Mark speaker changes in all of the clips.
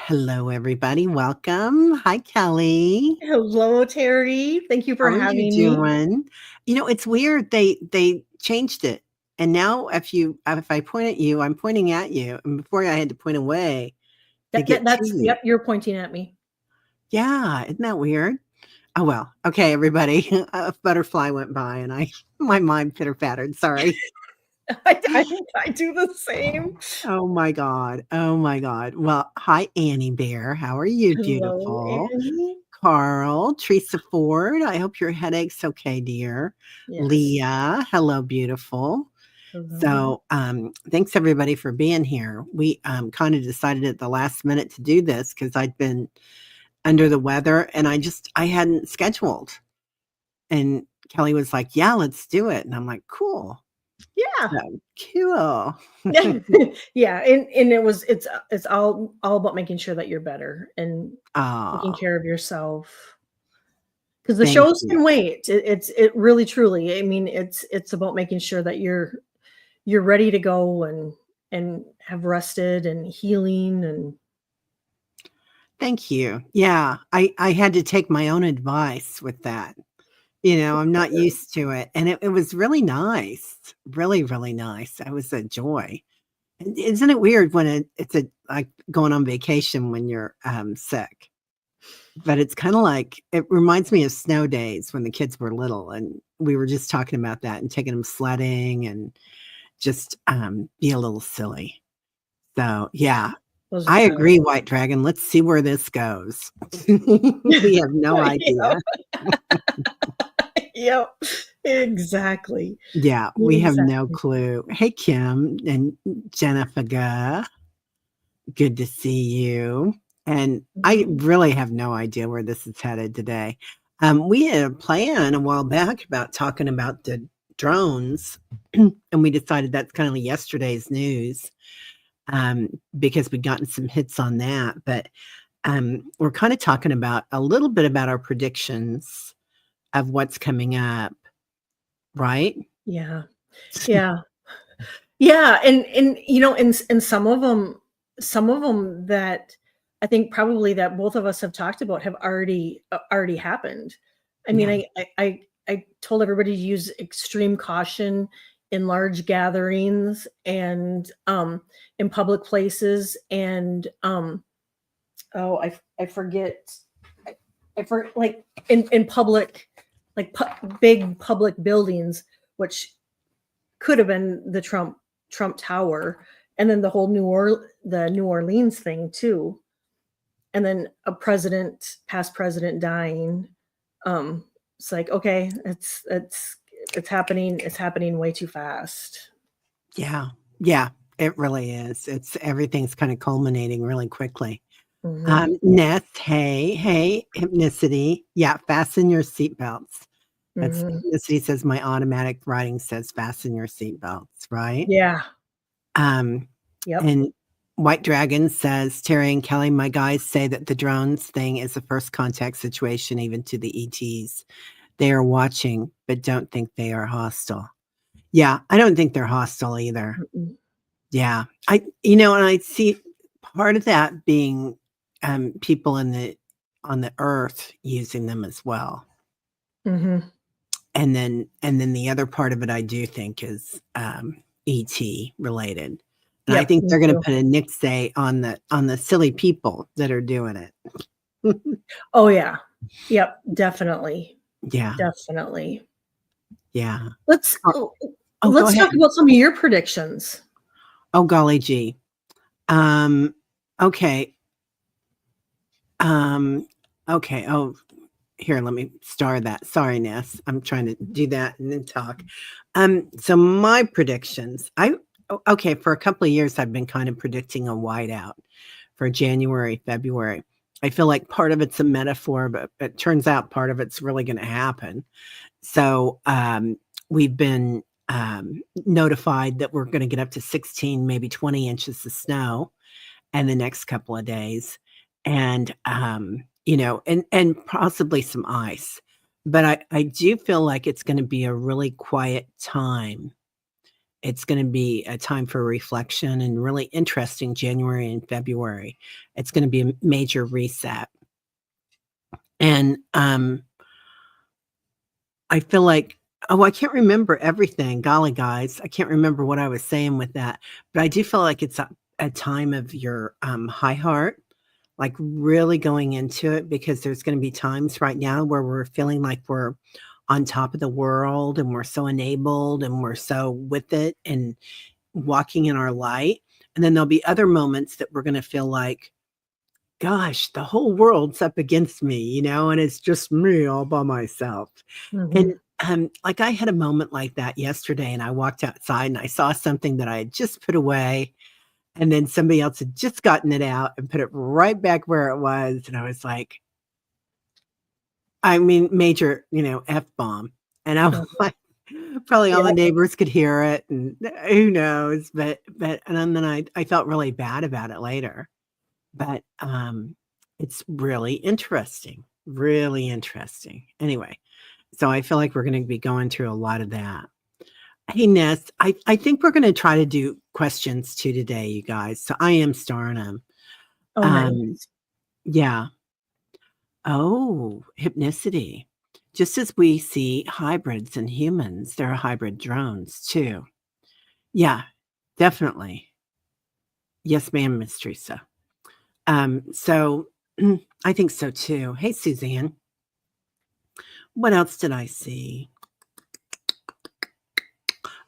Speaker 1: Hello, everybody. Welcome. Hi, Kelly.
Speaker 2: Hello, Terry. Thank you for
Speaker 1: How are you
Speaker 2: having me.
Speaker 1: doing? It's weird. They changed it, and now if I point at you, I'm pointing at you, and before I had to point away to get to
Speaker 2: That's
Speaker 1: you.
Speaker 2: yep, you're pointing at me.
Speaker 1: Yeah, isn't that weird? Oh well. Okay, everybody. A butterfly went by, and my mind pitter pattered. Sorry.
Speaker 2: I do the same.
Speaker 1: Oh my god. Oh my god. Well, hi, Annie Bear. How are you,
Speaker 2: Hello,
Speaker 1: beautiful?
Speaker 2: Annie.
Speaker 1: Carl, Teresa Ford, I hope your headache's okay, dear.
Speaker 2: Yes.
Speaker 1: Leah, hello, beautiful.
Speaker 2: Hello.
Speaker 1: So, thanks everybody for being here. We kind of decided at the last minute to do this because I'd been under the weather and I hadn't scheduled. And Kelly was like, "Yeah, let's do it." And I'm like, "Cool."
Speaker 2: Yeah.
Speaker 1: So cool.
Speaker 2: Yeah, and it's all about making sure that you're better and taking
Speaker 1: Ah,
Speaker 2: care of yourself. Because the
Speaker 1: thank
Speaker 2: shows
Speaker 1: you.
Speaker 2: can wait. It really truly. I mean, it's about making sure that you're ready to go and have rested and healing and
Speaker 1: Thank you. Yeah, I had to take my own advice with that. I'm not used to it, and it was really nice, really, really nice. It was a joy. And isn't it weird when it's like going on vacation when you're, sick? But it's kinda like it reminds me of snow days when the kids were little, and we were just talking about that and taking them sledding and just, be a little silly. So, yeah,
Speaker 2: those are
Speaker 1: I
Speaker 2: times.
Speaker 1: agree, White Dragon. Let's see where this goes. We have no idea.
Speaker 2: Yep. Yep. Exactly.
Speaker 1: Yeah, we have no
Speaker 2: Exactly.
Speaker 1: clue. Hey, Kim and Jennifer. Good to see you. And I
Speaker 2: Mhm.
Speaker 1: really have no idea where this is headed today. We had a plan a while back about talking about the drones, and we decided that's kind of yesterday's news because we'd gotten some hits on that. But we're kind of talking about a little bit about our predictions of what's coming up, right?
Speaker 2: Yeah. Yeah. Yeah, and, and some of them that I think probably that both of us have talked about have already happened. I mean,
Speaker 1: Yeah.
Speaker 2: I told everybody to use extreme caution in large gatherings and, in public places and, oh, I forget. I for like in public, like big public buildings, which could have been the Trump Tower, and then the whole the New Orleans thing too, and then a past president dying. It's like okay, it's happening way too fast.
Speaker 1: Yeah. Yeah. It really is. Everything's kind of culminating really quickly.
Speaker 2: Hmm.
Speaker 1: Ness, hey, Hypnicity. Yeah, fasten your seatbelts. That's
Speaker 2: Hmm.
Speaker 1: Hypnicity says my automatic writing says fasten your seatbelts, right?
Speaker 2: Yeah.
Speaker 1: Um,
Speaker 2: Yep.
Speaker 1: and White Dragon says, Terry and Kelly, my guys say that the drones thing is a first contact situation, even to the ETs. They are watching, but don't think they are hostile. Yeah, I don't think they're hostile either.
Speaker 2: Mm-mm.
Speaker 1: Yeah. And I see part of that being, people on the earth using them as well.
Speaker 2: Mhm.
Speaker 1: And then the other part of it I do think is, ET related. And I
Speaker 2: Yep.
Speaker 1: think
Speaker 2: Me
Speaker 1: they're gonna
Speaker 2: too.
Speaker 1: put a nixay on the silly people that are doing it.
Speaker 2: Oh yeah. Yep. Definitely.
Speaker 1: Yeah,
Speaker 2: Definitely.
Speaker 1: yeah.
Speaker 2: Let's
Speaker 1: Oh
Speaker 2: oh,
Speaker 1: oh, go
Speaker 2: let's
Speaker 1: ahead.
Speaker 2: talk about some of your predictions.
Speaker 1: Oh, golly gee. Um, okay, um, okay. Oh, here, let me star that. Sorry, Ness. I'm trying to do that and then talk. So my predictions. Okay, for a couple of years I've been kind of predicting a whiteout for January, February. I feel like part of it's a metaphor, but it turns out part of it's really going to happen. So we've been notified that we're going to get up to 16, maybe 20 inches of snow in the next couple of days, and and possibly some ice. But I do feel like it's going to be a really quiet time It's going to be a time for reflection and really interesting January and February. It's going to be a major reset. And I feel like, oh, I can't remember everything. Golly, guys, I can't remember what I was saying with that. But I do feel like it's a time of your high heart, like really going into it, because there's going to be times right now where we're feeling like we're on top of the world and we're so enabled and we're so with it and walking in our light. And then there'll be other moments that we're going to feel like, gosh, the whole world's up against me, and it's just me all by myself. And
Speaker 2: Mhm.
Speaker 1: like I had a moment like that yesterday, and I walked outside and I saw something that I had just put away, and then somebody else had just gotten it out and put it right back where it was. And I was like, I mean, major, F bomb. And I was
Speaker 2: Uh,
Speaker 1: like, probably all the
Speaker 2: yeah.
Speaker 1: neighbors could hear it, and who knows, but and then I felt really bad about it later. But, it's really interesting, really interesting. Anyway, so I feel like we're gonna be going through a lot of that. Hey, Ness, I think we're gonna try to do questions too today, you guys, so I am starring them.
Speaker 2: Oh,
Speaker 1: Um,
Speaker 2: nice.
Speaker 1: yeah. Oh, hypnicity. Just as we see hybrids in humans, there are hybrid drones too. Yeah, definitely. Yes, ma'am, Miss Teresa. So I think so too. Hey, Suzanne. What else did I see?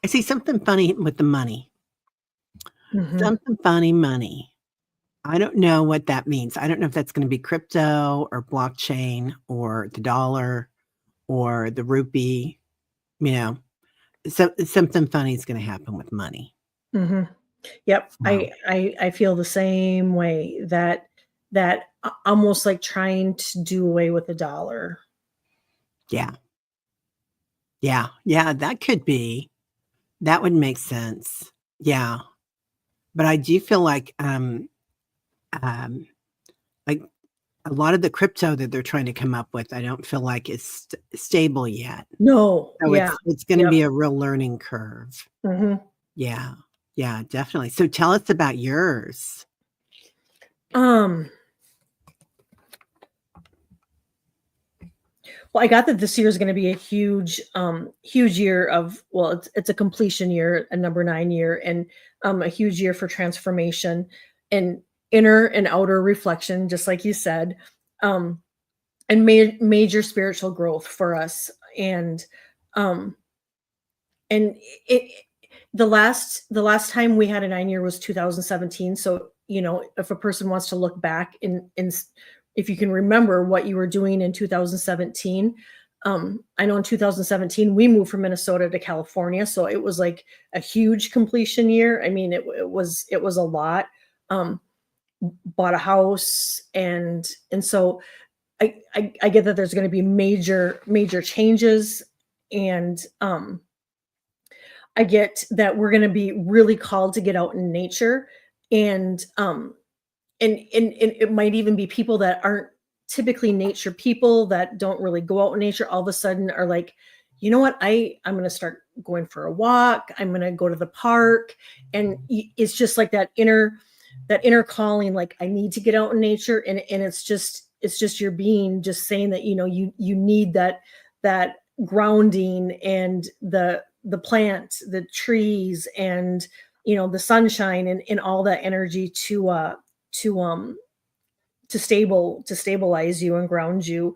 Speaker 1: I see something funny with the money.
Speaker 2: Mhm.
Speaker 1: Something funny money. I don't know what that means. I don't know if that's going to be crypto or blockchain or the dollar or the rupee. You know, so something funny is going to happen with money.
Speaker 2: Mhm. Yep.
Speaker 1: So
Speaker 2: I feel the same way, that almost like trying to do away with the dollar.
Speaker 1: yeah, yeah, that could be. That would make sense. Yeah, but I do feel um, like a lot of the crypto that they're trying to come up with, I don't feel like is stable yet.
Speaker 2: No.
Speaker 1: So
Speaker 2: Yeah.
Speaker 1: it's gonna
Speaker 2: Yep.
Speaker 1: be a real learning curve.
Speaker 2: Mhm.
Speaker 1: Yeah. Yeah, definitely. So tell us about yours.
Speaker 2: Um, well, I got that this year is going to be a huge year of, well, it's a completion year, a number 9 year, and a huge year for transformation and inner and outer reflection, just like you said, um, and major spiritual growth for us. Um, and it the last time we had a 9 year was 2017. So, if a person wants to look back if you can remember what you were doing in 2017. I know in 2017 we moved from Minnesota to California, so it was like a huge completion year. I mean, it was a lot. um Bought a house, and so I get that there's going to be major changes. And I get that we're gonna be really called to get out in nature, and, and it might even be people that aren't typically nature people, that don't really go out in nature, all of a sudden are like, "You know what? I'm gonna start going for a walk, I'm gonna go to the park," and it's just like that inner calling, like, "I need to get out in nature," and it's just your being just saying that, you need that grounding, and the plant, the trees, and the sunshine, and all that energy to stabilize you and ground you.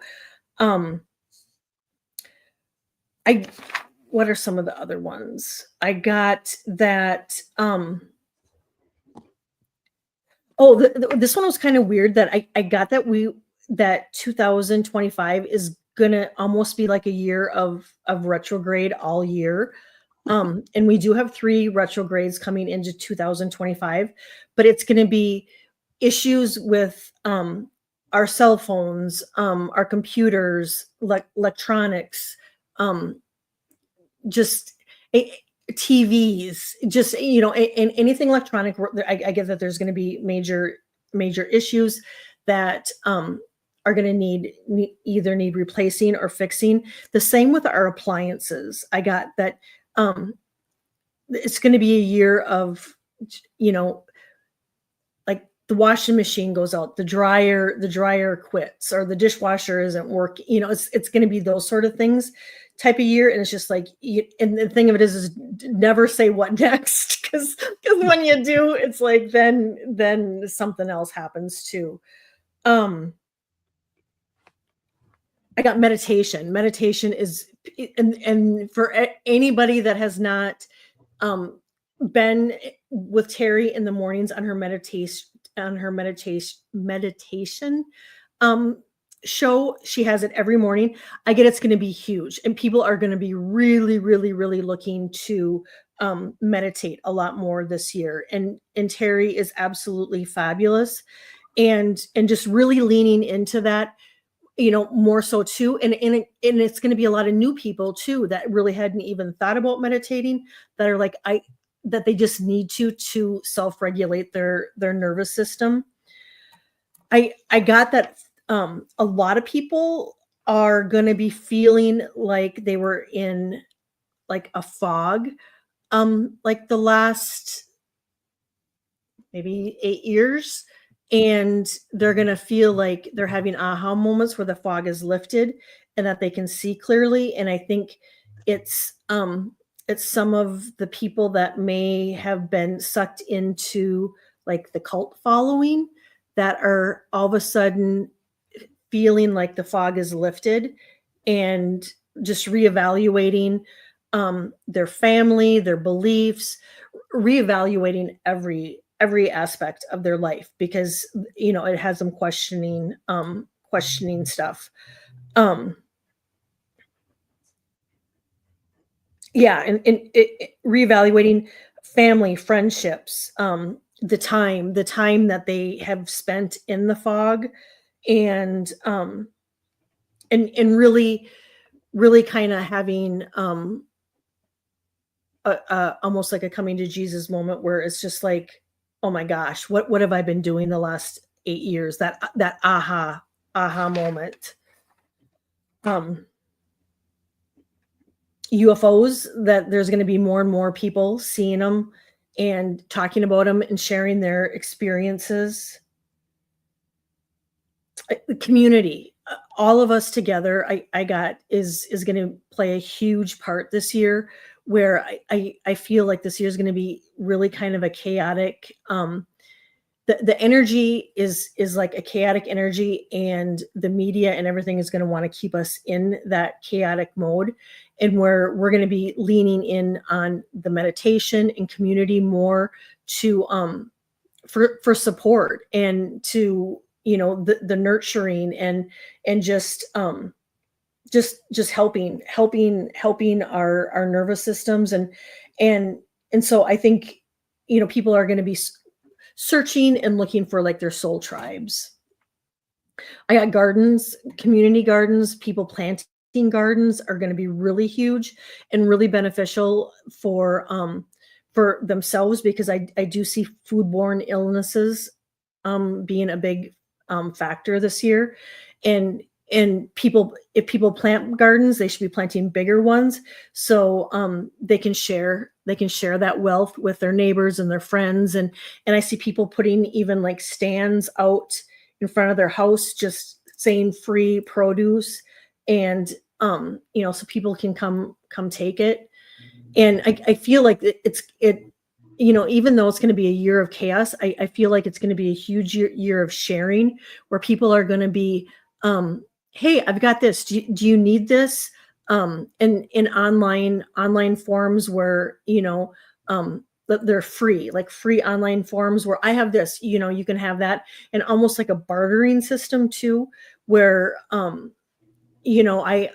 Speaker 2: um I What are some of the other ones I got that? Oh, this one was kind of weird, that I got that 2025 is gonna almost be like a year of retrograde all year. And we do have 3 retrogrades coming into 2025, but it's gonna be issues with, our cell phones, our computers, electronics, um, just a TVs, just, anything electronic. I get that there's gonna be major issues that, are gonna either need replacing or fixing. The same with our appliances. I got that, um it's going to be a year of, you know, like the washing machine goes out, the dryer quits, or the dishwasher isn't working. You know, it's going to be those sort of things type of year. And it's just like, and the thing of it is never say what next, because when you do, it's like then something else happens too. I got meditation. Meditation is, and for anybody that has not been with Teri in the mornings on her meditation show, she has it every morning. I get it's going to be huge, and people are going to be really, really, really looking to meditate a lot more this year. And Teri is absolutely fabulous, and just really leaning into that, you know, more so too. And it's going to be a lot of new people too that really hadn't even thought about meditating, that are like, that they just need to self-regulate their nervous system. I got that a lot of people are going to be feeling like they were in like a fog, like the last maybe 8 years, and they're going to feel like they're having aha moments where the fog is lifted and that they can see clearly. And I think it's some of the people that may have been sucked into like the cult following that are all of a sudden feeling like the fog is lifted, and just reevaluating their family, their beliefs, reevaluating every aspect of their life, because you know it has them questioning stuff. Yeah, and reevaluating family, friendships, the time that they have spent in the fog, and really kind of having almost like a coming to Jesus moment, where it's just like, oh my gosh, what have I been doing the last 8 years? That aha moment. UFOs, that there's going to be more and more people seeing them and talking about them and sharing their experiences. The community, all of us together, I got is going to play a huge part this year, where I feel like this year is going to be really kind of a chaotic, the energy is like a chaotic energy, and the media and everything is going to want to keep us in that chaotic mode. And where we're going to be leaning in on the meditation and community more to for support, and to, you know, the nurturing, and just helping our nervous systems, and so I think, you know, people are going to be searching and looking for like their soul tribes. I got gardens, community gardens, people planting gardens are going to be really huge and really beneficial for themselves, because I do see foodborne illnesses being a big factor this year. And if people plant gardens, they should be planting bigger ones, so they can share that wealth with their neighbors and their friends. And I see people putting even like stands out in front of their house, just saying free produce, and you know, so people can come take it. And I feel like you know, even though it's going to be a year of chaos, I feel like it's going to be a huge year of sharing, where people are going to be, hey, I've got this. Do you need this? In online forums where, you know, they're free, like free online forums where I have this, you know, you can have that, and almost like a bartering system too, where, you know, I've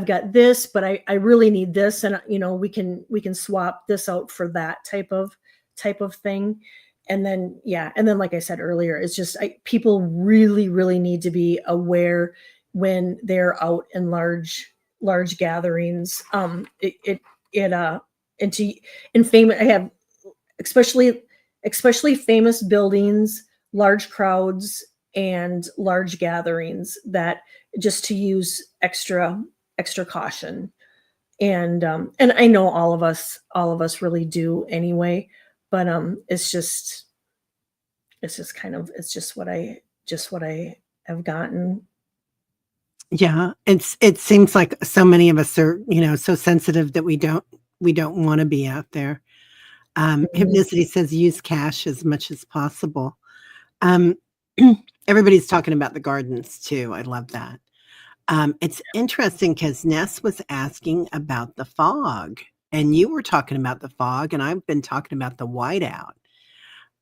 Speaker 2: got this, but I really need this. And, you know, we can swap this out for that type of thing. And then, yeah. And then, like I said earlier, it's just, people really, really need to be aware when they're out in large gatherings. And famous, I have, especially famous buildings, large crowds, and large gatherings, that just to use extra caution. and I know all of us really do anyway, but it's just kind of it's just what I have gotten.
Speaker 1: Yeah, it seems like so many of us are, so sensitive that we don't wanna be out there.
Speaker 2: Mhm.
Speaker 1: Hypnicity says use cash as much as possible. Um, everybody's talking about the gardens too. I love that. It's interesting because Ness was asking about the fog, and you were talking about the fog, and I've been talking about the whiteout.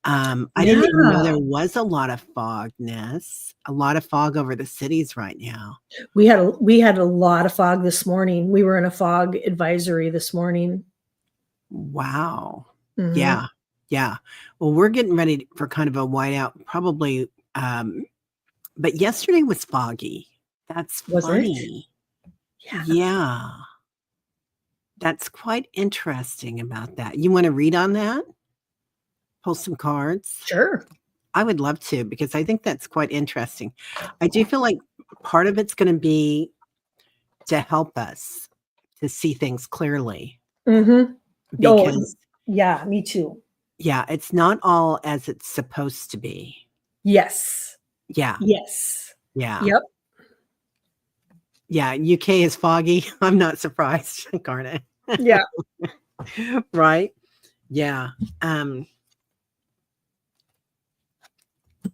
Speaker 1: I didn't even know
Speaker 2: Yeah.
Speaker 1: there was a lot of fog, Ness. A lot of fog over the cities right now.
Speaker 2: We had a lot of fog this morning. We were in a fog advisory this morning.
Speaker 1: Wow.
Speaker 2: Mhm.
Speaker 1: Yeah, yeah. Well, we're getting ready for kind of a whiteout, probably. But yesterday was foggy. That's
Speaker 2: Was it?
Speaker 1: funny.
Speaker 2: Yeah, that's
Speaker 1: Yeah, that's quite interesting about that. You want to read on that? Pull some cards?
Speaker 2: sure.
Speaker 1: I would love to because I think that's quite interesting. I do feel like part of it's going to be to help us to see things clearly
Speaker 2: Mhm. Oh,
Speaker 1: because,
Speaker 2: yeah, me too.
Speaker 1: yeah, it's not all as it's supposed to be.
Speaker 2: Yes.
Speaker 1: Yeah,
Speaker 2: Yes.
Speaker 1: yeah,
Speaker 2: Yep.
Speaker 1: yeah. UK is foggy. I'm not surprised, Garnet.
Speaker 2: Yeah.
Speaker 1: Right? Yeah. Um,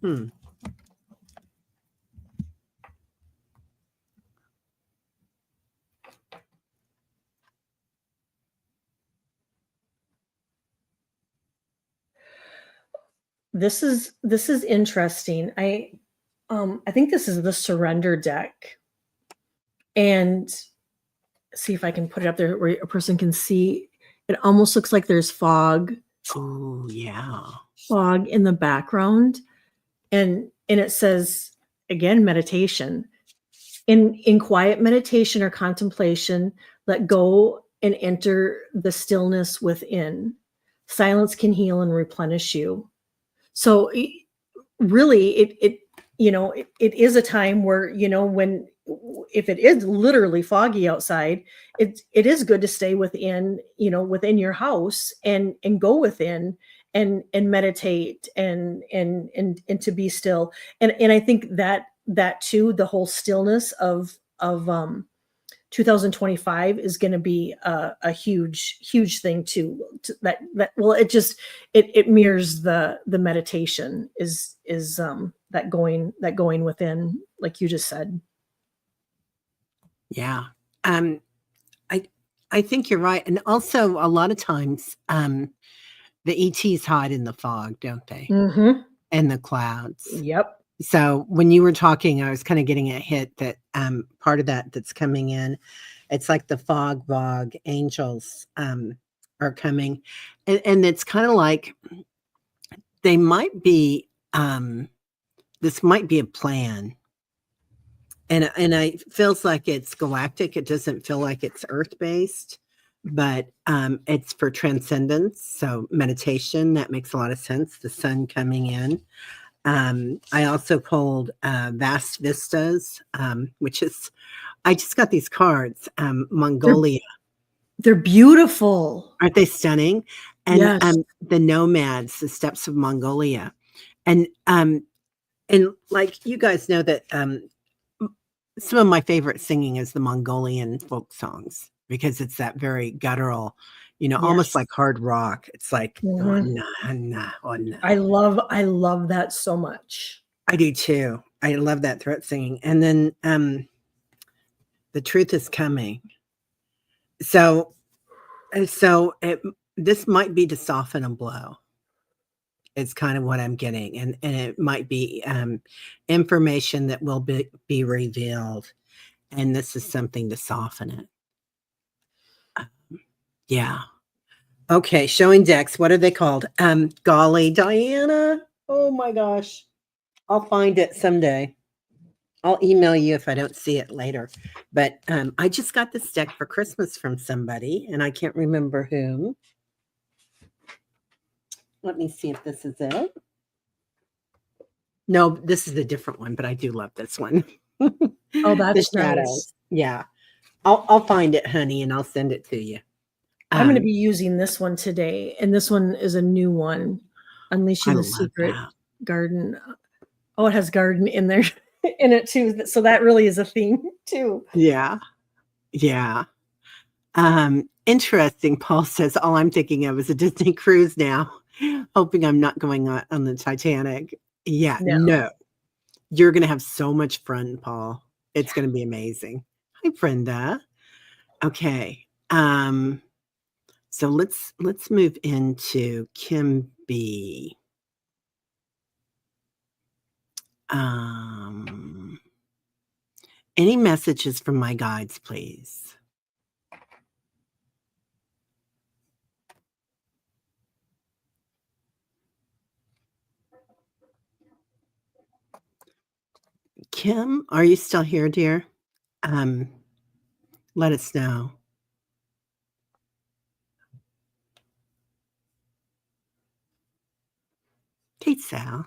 Speaker 1: hmm.
Speaker 2: This is interesting. I think this is the surrender deck. And see if I can put it up there where a person can see. It almost looks like there's
Speaker 1: Oh, yeah.
Speaker 2: fog in the background, and it says again meditation. In quiet meditation or contemplation, let go and enter the stillness within. Silence can heal and replenish you. So really it is a time where when if it is literally foggy outside, it is good to stay within your house and go within and meditate and to be still. And I think that too, the whole stillness of 2025 is going to be a huge thing too. That well, it mirrors the meditation is that going within, like you just said.
Speaker 1: Yeah. Um, I I think you're right, and also a lot of times, the ETs hide in the fog, don't they?
Speaker 2: Mm-hmm.
Speaker 1: And the clouds.
Speaker 2: Yep.
Speaker 1: So, when you were talking, I was kinda getting a hit that, part of that that's coming in, it's like the fog angels, are coming, and it's kinda like they might be, this might be a plan. And I feels like it's galactic, it doesn't feel like it's earth-based, but, it's for transcendence, so meditation, that makes a lot of sense, the sun coming in. I also pulled, Vast Vistas, which is I just got these cards,
Speaker 2: they're
Speaker 1: Mongolia.
Speaker 2: they're beautiful.
Speaker 1: Aren't they stunning? And,
Speaker 2: Yes.
Speaker 1: the nomads, the steppes of Mongolia, and, like, you guys know that, some of my favorite singing is the Mongolian folk songs because it's that very guttural, almost
Speaker 2: Yes.
Speaker 1: like hard rock. It's like, "Oh,
Speaker 2: Hmm.
Speaker 1: na, na, oh, na."
Speaker 2: I love that so much.
Speaker 1: I do too. I love that throat singing. And then, "The Truth Is Coming." So so this might be to soften a blow. It's kind of what I'm getting, and it might be, information that will be revealed, and this is something to soften it. Uh, yeah. Okay, showing decks. What are they called? Golly, Diana. Oh my gosh. I'll find it someday. I'll email you if I don't see it later. But I just got this deck for Christmas from somebody, and I can't remember whom. Let me see if this is it. No, this is a different one, but I do love this one.
Speaker 2: Oh,
Speaker 1: The
Speaker 2: that's nice.
Speaker 1: shadows. Yeah. I'll find it, honey, and I'll send it to you.
Speaker 2: I'm going to be using this one today, and this one is a new one,
Speaker 1: I
Speaker 2: Unleashing the
Speaker 1: love
Speaker 2: Secret
Speaker 1: that.
Speaker 2: Garden. Oh, it has garden in there in it too. So that really is a theme too.
Speaker 1: Yeah. Yeah. Interesting. Paul says, all I'm thinking of is a Disney cruise now, hoping I'm not going on the Titanic. Yeah,
Speaker 2: No.
Speaker 1: no. You're going to have so much fun, Paul. It's
Speaker 2: Yeah.
Speaker 1: going to be amazing. Hi, Brenda. Okay. So let's move into Kim B. Any messages from my guides, please? Kim, are you still here, dear? Let us know. Kate Sal.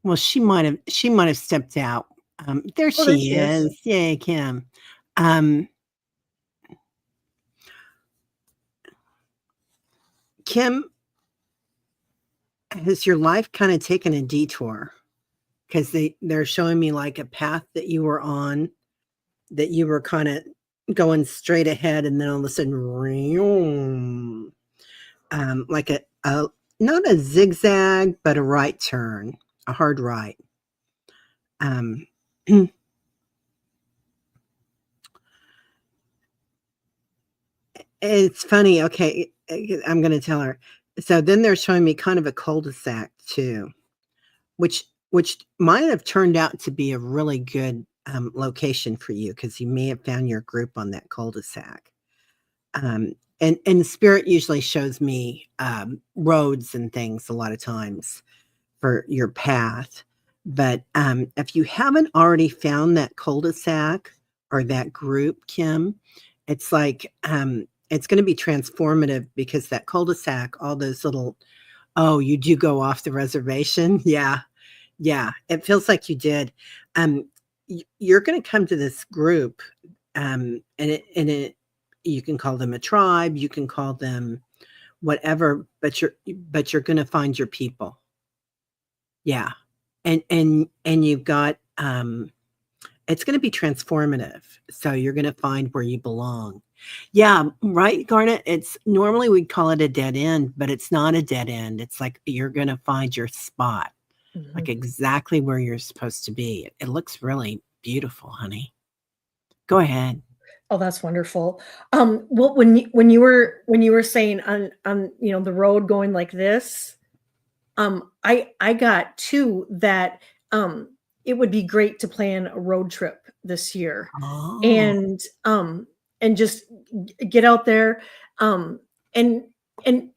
Speaker 1: Well, she might have stepped out. There
Speaker 2: Oh, there
Speaker 1: she
Speaker 2: she is.
Speaker 1: is. Yay, Kim. Kim, has your life kind of taken a detour? Because they're showing me like a path that you were on, that you were kind of going straight ahead, and then all of a sudden, like a not a zigzag, but a right turn, a hard right. It's funny. Okay, I'm going to tell her. So then they're showing me kind of a cul-de-sac too, which might have turned out to be a really good location for you because you may have found your group on that cul-de-sac. And spirit usually shows me roads and things a lot of times for your path. But if you haven't already found that cul-de-sac or that group, Kim, it's like it's going to be transformative because that cul-de-sac, all those little, oh, you do go off the reservation. Yeah. Yeah. It feels like you did. You're going to come to this group and it, you can call them a tribe, you can call them whatever, but you're going to find your people. Yeah. And you've got it's going to be transformative. So you're going to find where you belong. Yeah, right, Garnet. It's normally we'd call it a dead end, but it's not a dead end. It's like you're going to find your spot, like exactly where you're supposed to be. It looks really beautiful, honey. Go ahead.
Speaker 2: Oh, that's wonderful. Well, when you were saying on the road going like this, I got too that it would be great to plan a road trip this year,
Speaker 1: Oh,
Speaker 2: and just get out there, and and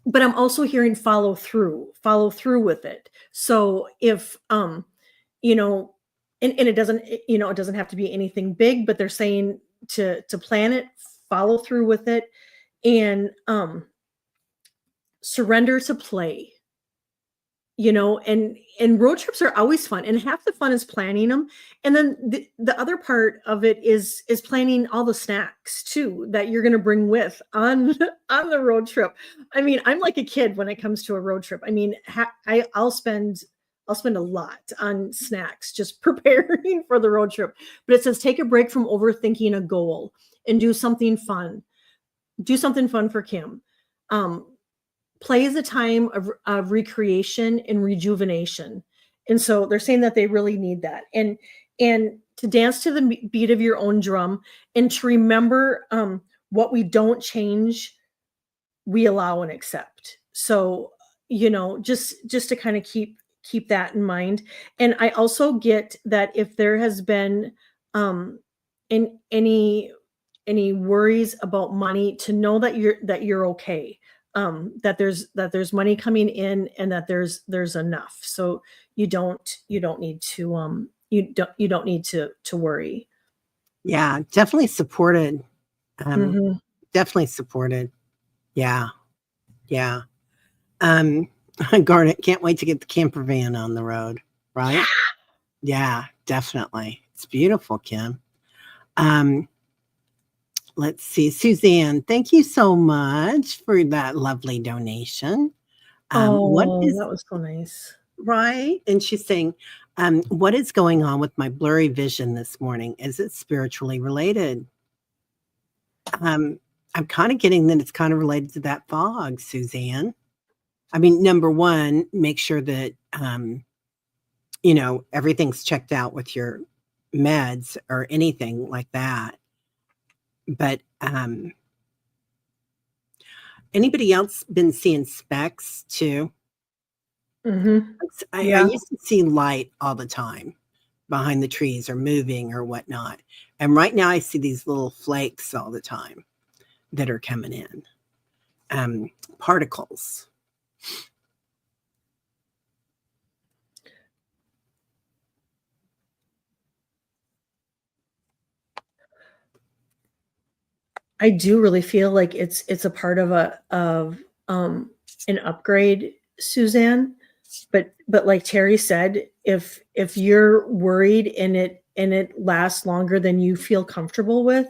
Speaker 2: but I'm also hearing follow through with it. So if you know, and it doesn't it doesn't have to be anything big, but they're saying to plan it, follow through with it, and surrender to play. And road trips are always fun, and half the fun is planning them, and then the other part of it is planning all the snacks too that you're going to bring with on on the road trip. I mean, I'm like a kid when it comes to a road trip. I mean, I'll spend a lot on snacks just preparing for the road trip. But it says take a break from overthinking a goal and do something fun. Do something fun for Kim. Play is a time of recreation and rejuvenation. And so they're saying that they really need that. And to dance to the beat of your own drum, and to remember what we don't change, we allow and accept. So, just to kind of keep that in mind. And I also get that if there has been in any worries about money, to know that you're okay, that there's money coming in, and that there's enough, so you don't need to you don't need to worry.
Speaker 1: yeah, definitely supported.
Speaker 2: Mhm.
Speaker 1: Definitely supported. Yeah. Yeah. Um, Garnet, can't wait to get the camper van on the road, right? Yeah, definitely. It's beautiful, Kim. Um, let's see. Suzanne, thank you so much for that lovely donation. What
Speaker 2: Oh,
Speaker 1: is
Speaker 2: that was so nice.
Speaker 1: right? And she's saying, what is going on with my blurry vision this morning? Is it spiritually related? Um, I'm kind of getting that it's kind of related to that fog, Suzanne. I mean, number one, make sure that everything's checked out with your meds or anything like that. But anybody else been seeing specks too?
Speaker 2: Mhm.
Speaker 1: I
Speaker 2: Yeah.
Speaker 1: used to see light all the time behind the trees or moving or whatnot. And right now I see these little flakes all the time that are coming in, particles.
Speaker 2: I do really feel like it's a part of an upgrade, Suzanne. But like Terry said, if you're worried and it lasts longer than you feel comfortable with,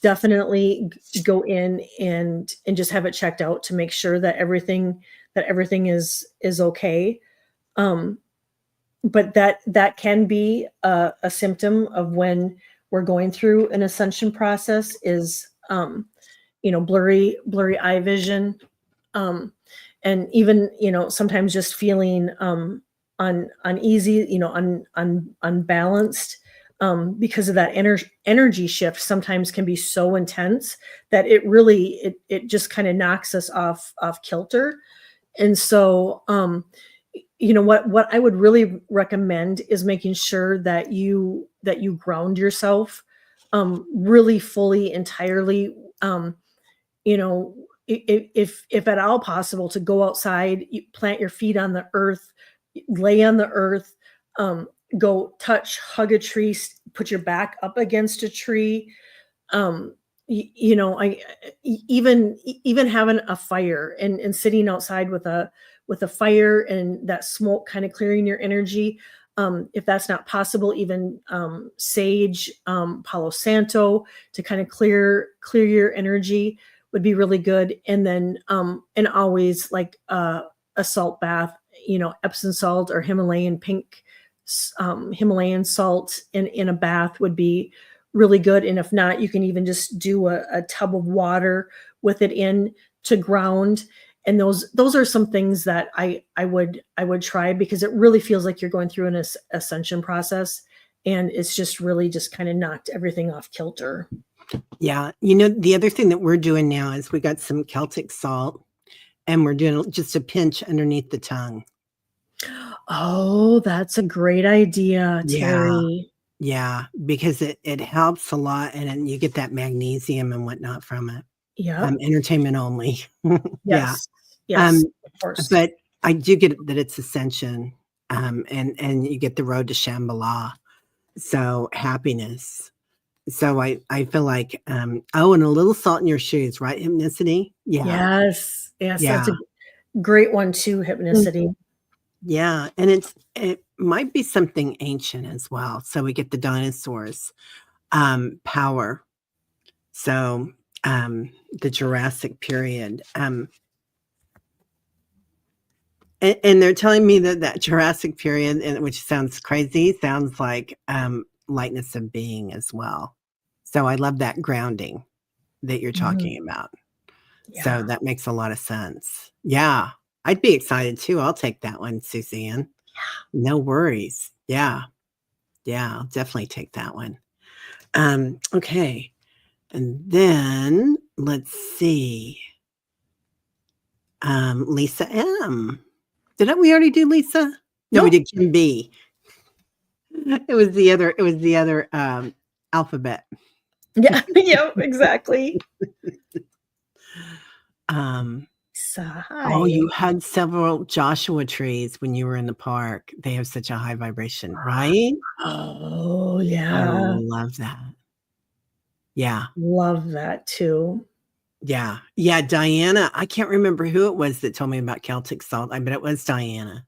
Speaker 2: definitely go in and just have it checked out to make sure that everything is okay. Um, but that can be a symptom of when we're going through an ascension process is blurry eye vision, um, and even sometimes just feeling uneasy, unbalanced, because of that energy shift sometimes can be so intense that it just kind of knocks us off kilter. And so what I would really recommend is making sure that you ground yourself really fully, entirely. You know if at all possible, to go outside, you plant your feet on the earth, lay on the earth, um, go touch, hug a tree, put your back up against a tree. um even having a fire and sitting outside with a fire and that smoke kind of clearing your energy. If that's not possible, even sage, palo santo, to kind of clear your energy would be really good. And then and always like a salt bath, Epsom salt or Himalayan pink Himalayan salt in a bath would be really good. And if not, you can even just do a tub of water with it in to ground. And those are some things that I would try, because it really feels like you're going through an ascension process, and it's just really just kind of knocked everything off kilter.
Speaker 1: Yeah. The other thing that we're doing now is we got some Celtic salt and we're doing just a pinch underneath the tongue.
Speaker 2: Oh, that's a great idea,
Speaker 1: Yeah.
Speaker 2: Terry.
Speaker 1: Yeah. Because it helps a lot and then you get that magnesium and whatnot from it.
Speaker 2: Yep.
Speaker 1: Entertainment only. Yeah.
Speaker 2: Yes.
Speaker 1: Um,
Speaker 2: Yes, of course.
Speaker 1: but I do get that it's ascension. And you get the road to Shambhala. So happiness. So I feel like, oh, and a little salt in your shoes, right? Hypnicity? Yeah.
Speaker 2: Yes. Yes, that's
Speaker 1: Yeah.
Speaker 2: a great one too,
Speaker 1: Mm,
Speaker 2: hypnicity.
Speaker 1: yeah, and it might be something ancient as well. So we get the dinosaurs, power. So, the Jurassic period, and they're telling me that that Jurassic period, and which sounds crazy, sounds like, lightness of being as well. So I love that grounding that you're
Speaker 2: Mhm.
Speaker 1: talking about. So
Speaker 2: Yeah.
Speaker 1: that makes a lot of sense. Yeah, I'd be excited too. I'll take that one, Suzanne. No worries. Yeah. Yeah, I'll definitely take that one. Okay. And then let's see. Lisa M. We already do Lisa? No, we
Speaker 2: Nope.
Speaker 1: did Kim B. It was the other alphabet.
Speaker 2: Yeah. Yep, exactly.
Speaker 1: Um,
Speaker 2: So,
Speaker 1: oh,
Speaker 2: hi.
Speaker 1: you hugged several Joshua trees when you were in the park. They have such a high vibration, right?
Speaker 2: Oh,
Speaker 1: I
Speaker 2: yeah.
Speaker 1: love that. Yeah.
Speaker 2: Love that too.
Speaker 1: Yeah. Yeah, Diana, I can't remember who it was that told me about Celtic salt. I bet it was Diana.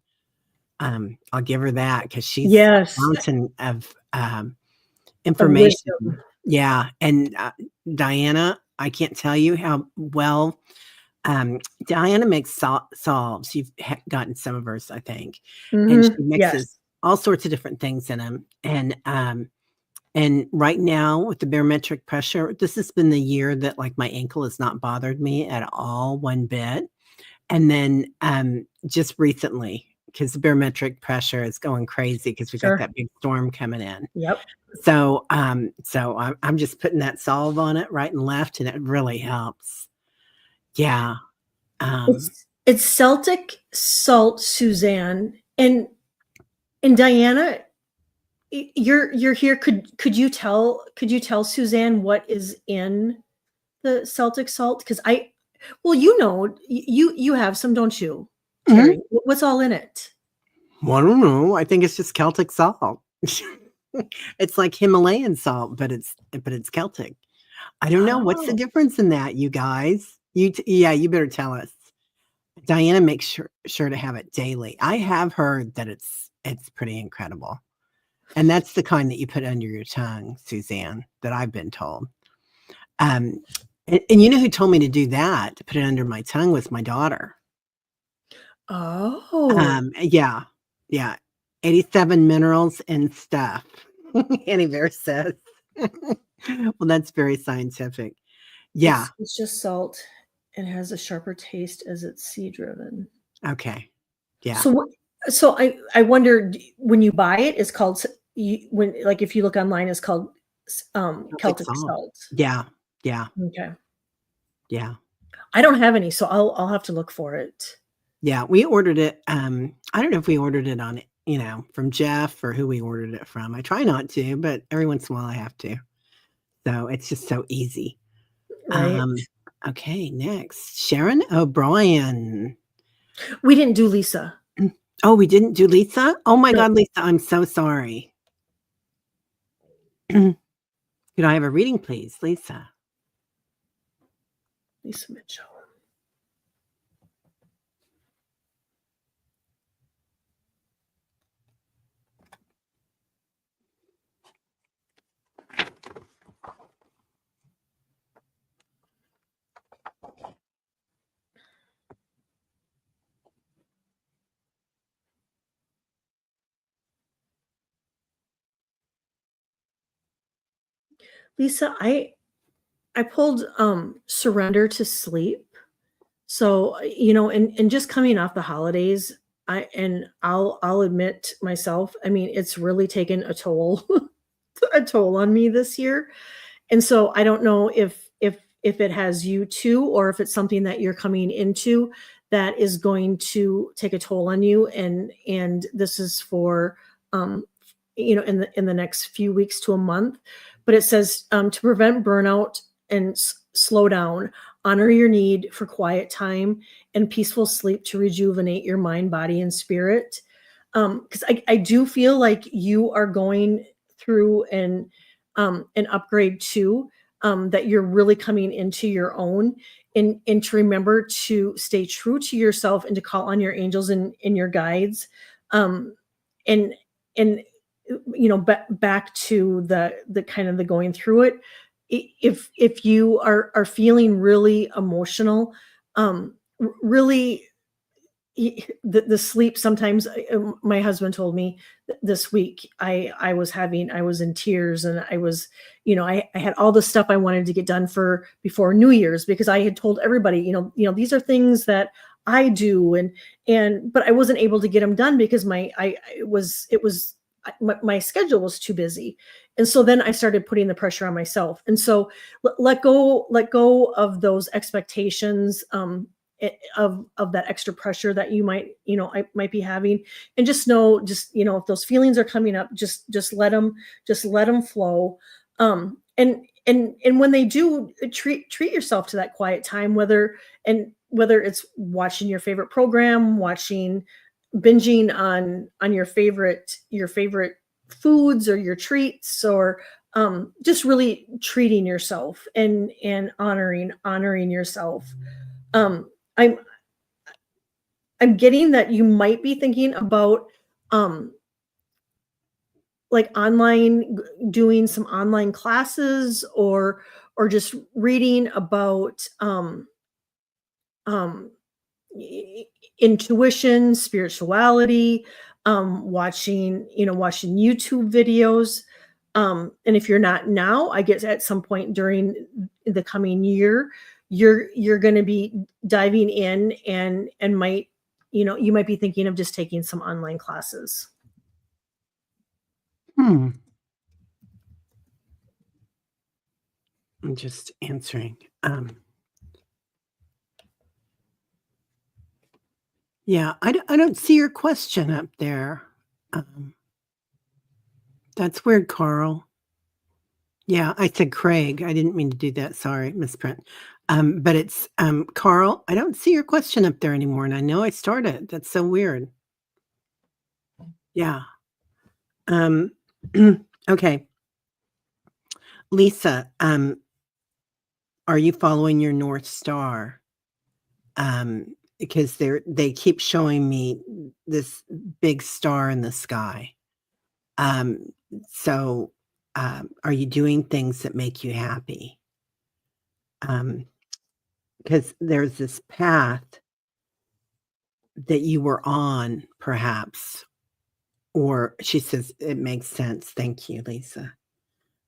Speaker 1: I'll give her that because she's a
Speaker 2: Yes,
Speaker 1: mountain of
Speaker 2: of
Speaker 1: information.
Speaker 2: wisdom.
Speaker 1: Yeah, and Diana, I can't tell you how well Diana makes solves. You've gotten some of hers, I think, and she
Speaker 2: Yes,
Speaker 1: mixes all sorts of different things in them. And right now with the barometric pressure, this has been the year that like my ankle has not bothered me at all one bit. And then just recently, because the barometric pressure is going crazy because we got
Speaker 2: sure.
Speaker 1: that big storm coming in.
Speaker 2: Yep.
Speaker 1: So I'm just putting that solve on it right and left, and it really helps. Yeah. Um,
Speaker 2: It's Celtic salt, Suzanne, and Diana. You're here. Could you tell Suzanne what is in the Celtic salt? Because well, you have some, don't you,
Speaker 1: mhm.
Speaker 2: Terry? What's all in it?
Speaker 1: Well, I don't know. I think it's just Celtic salt. It's like Himalayan salt, but it's Celtic. I don't know what's the
Speaker 2: Oh,
Speaker 1: difference in that, you guys. Yeah, you better tell us. Diana makes sure to have it daily. I have heard that it's pretty incredible. And that's the kind that you put under your tongue, Suzanne, that I've been told. Um, and you know who told me to do that, to put it under my tongue was my daughter.
Speaker 2: oh,
Speaker 1: Yeah, yeah, 87 minerals and stuff. Annie Bear says. Well, that's very scientific. Yeah.
Speaker 2: it's just salt and has a sharper taste as it's sea driven.
Speaker 1: Okay. Yeah.
Speaker 2: So what so I wonder, when you buy it, it's called when, like, if you look online, it's called
Speaker 1: Celtic
Speaker 2: Celtic
Speaker 1: salt.
Speaker 2: salt.
Speaker 1: Yeah. Yeah.
Speaker 2: Okay.
Speaker 1: Yeah.
Speaker 2: I don't have any, so I'll have to look for it.
Speaker 1: Yeah. We ordered it. I don't know if we ordered it on, from Jeff or who we ordered it from. I try not to, but every once in a while I have to. So it's just so easy.
Speaker 2: Right?
Speaker 1: Um, okay, next. Sharon O'Brien.
Speaker 2: We didn't do Lisa.
Speaker 1: Oh, we didn't do Lisa? Oh my
Speaker 2: No,
Speaker 1: God, Lisa, I'm so sorry. Could I have a reading, please, Lisa?
Speaker 2: Lisa Mitchell. Lisa, I pulled surrender to sleep. So, and just coming off the holidays, I'll admit myself, I mean, it's really taken a toll a toll on me this year. And so I don't know if it has you too, or if it's something that you're coming into that is going to take a toll on you. And this is for in the next few weeks to a month. But it says, to prevent burnout and slow down, honor your need for quiet time and peaceful sleep to rejuvenate your mind, body, and spirit. Because I do feel like you are going through an upgrade too, that you're really coming into your own, and to remember to stay true to yourself and to call on your angels and your guides, um, and back to the kind of the going through it. If you are feeling really emotional, really, the sleep sometimes, my husband told me this week, I was in tears, and I had all the stuff I wanted to get done for before New Year's, because I had told everybody, these are things that I do, but I wasn't able to get them done because my schedule was too busy. And so then I started putting the pressure on myself. And so let go of those expectations, of that extra pressure that I might be having. And just know, if those feelings are coming up, just let them flow. And when they do, treat yourself to that quiet time, whether it's watching your favorite program, binging on your favorite foods or your treats, or just really treating yourself and honoring yourself. Um, I'm I'm getting that you might be thinking about um like doing some online classes, or just reading about um intuition, spirituality, watching YouTube videos. And if you're not now, I guess at some point during the coming year, you're going to be diving in, and you might be thinking of just taking some online classes.
Speaker 1: I'm just answering. Yeah, I don't see your question up there. That's weird, Carl. Yeah, I said Craig. I didn't mean to do that. Sorry, misprint. But it's Carl. I don't see your question up there anymore, and I know I started. That's so weird. Yeah. Okay. Lisa, are you following your North Star? Because they keep showing me this big star in the sky. So, are you doing things that make you happy? Because there's this path that you were on, perhaps, or she says, it makes sense. Thank you, Lisa.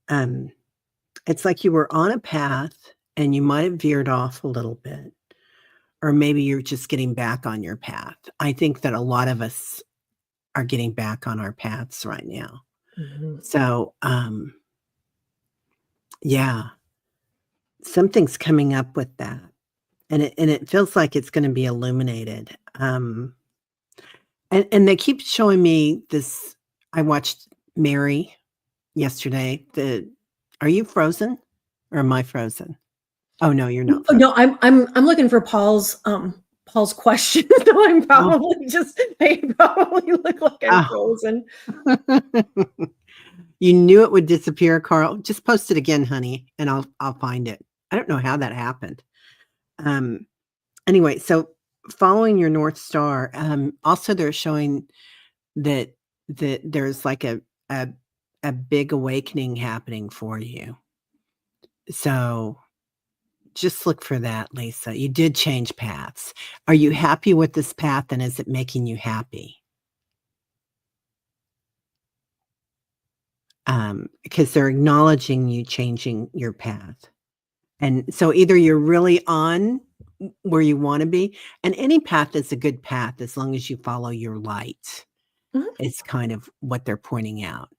Speaker 1: It's like you were on a path and you might have veered off a little bit, or maybe you're just getting back on your path. I think that a lot of us are getting back on our paths right now. So, yeah, something's coming up with that. And it feels like it's gonna be illuminated. And they keep showing me this. I watched Mary yesterday. Are you frozen or am I frozen? Oh, no, you're not
Speaker 2: Oh,
Speaker 1: frozen.
Speaker 2: no, I'm looking for Paul's question. So I'm
Speaker 1: Oh.
Speaker 2: I probably look like I'm
Speaker 1: Oh.
Speaker 2: frozen.
Speaker 1: You knew it would disappear, Carl. Just post it again, honey, and I'll find it. I don't know how that happened. Anyway, so following your North Star, also they're showing that there's like a big awakening happening for you. So just look for that, Lisa. You did change paths. Are you happy with this path, and is it making you happy? Because they're acknowledging you changing your path. And so either you're really on where you want to be, and any path is a good path as long as you follow your light. It's kind of what they're pointing out.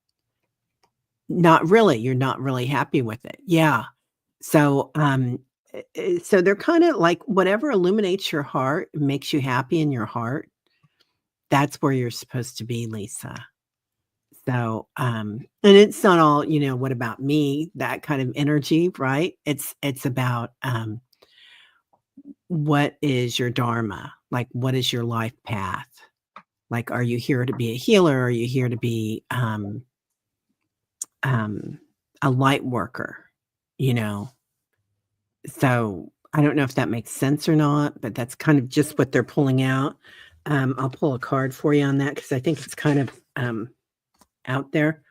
Speaker 1: Not really. You're not really happy with it. Yeah. So, so they're kind of like whatever illuminates your heart, makes you happy in your heart. That's where you're supposed to be, Lisa. So, and it's not all, what about me? That kind of energy, right? It's about what is your dharma? Like, what is your life path? Like, are you here to be a healer? Are you here to be a light worker? So I don't know if that makes sense or not, but that's kind of just what they're pulling out. I'll pull a card for you on that because I think it's kind of out there.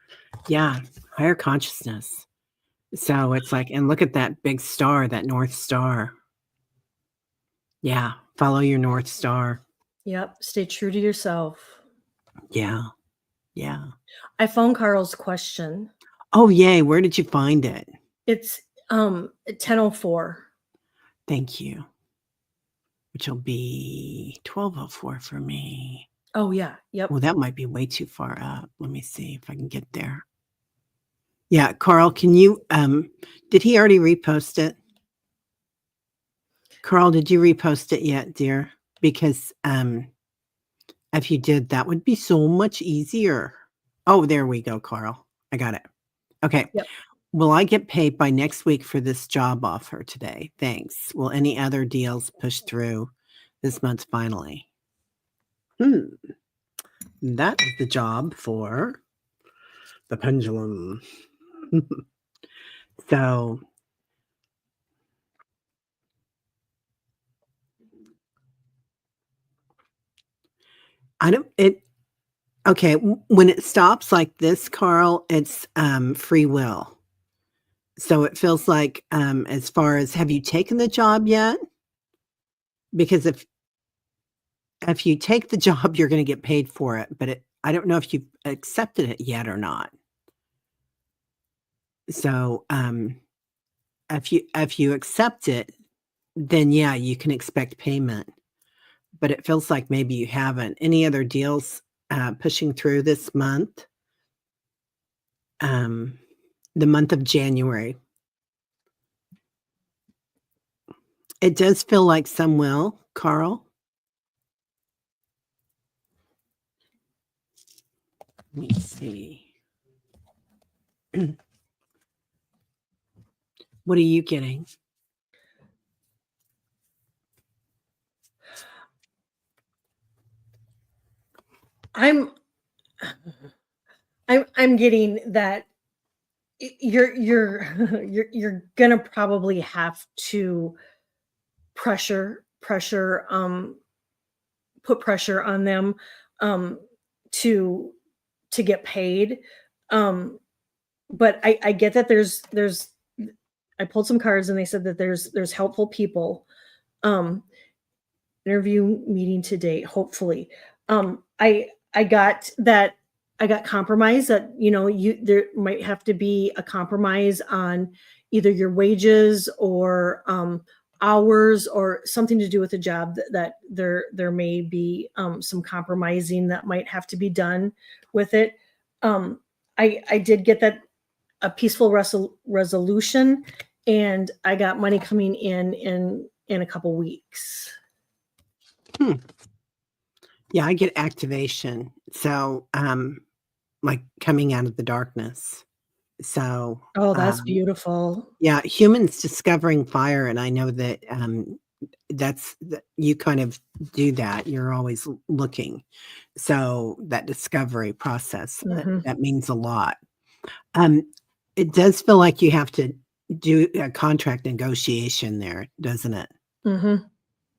Speaker 1: Yeah, higher consciousness. So it's like, and look at that big star, that North Star. Yeah, follow your North Star.
Speaker 2: Yep, stay true to yourself.
Speaker 1: Yeah, yeah.
Speaker 2: I found Carl's question.
Speaker 1: Oh, yay! Where did you find it?
Speaker 2: It's 10:04.
Speaker 1: Thank you. Which will be 12:04 for me.
Speaker 2: Oh yeah, yep.
Speaker 1: Well, that might be way too far up. Let me see if I can get there. Yeah, Carl, can you did he already repost it? Carl, did you repost it yet, dear? Because if you did, that would be so much easier. Oh, there we go, Carl. I got it. Okay.
Speaker 2: Yep.
Speaker 1: Will I get paid by next week for this job offer today? Thanks. Will any other deals push through this month finally? That is the job for the pendulum. So I don't it okay, when it stops like this, Carl, it's, free will. So it feels like, as far as have you taken the job yet? Because if you take the job, you're gonna get paid for it, but I don't know if you've accepted it yet or not. So, if you accept it, then yeah, you can expect payment, but it feels like maybe you haven't. Any other deals, pushing through this month? Um, the month of January. It does feel like some will, Carl. Let me see. What are you getting?
Speaker 2: I'm I'm getting that you're you're gonna probably have to pressure put pressure on them um to get paid. Um but I get that there's I pulled some cards and they said that there's helpful people. Um Interview meeting today, hopefully. I got that I got compromise that, you there might have to be a compromise on either your wages or hours or something to do with the job that there may be some compromising that might have to be done with it. Um, I did get that a peaceful resolution, and I got money coming in a couple weeks.
Speaker 1: Hmm. Yeah, I get activation. So, like coming out of the darkness. So,
Speaker 2: Oh, that's beautiful.
Speaker 1: yeah, humans discovering fire, and I know that you kind of do that. You're always looking. So that discovery process
Speaker 2: Mhm,
Speaker 1: that means a lot. Um, it does feel like you have to do a contract negotiation there, doesn't it?
Speaker 2: mhm.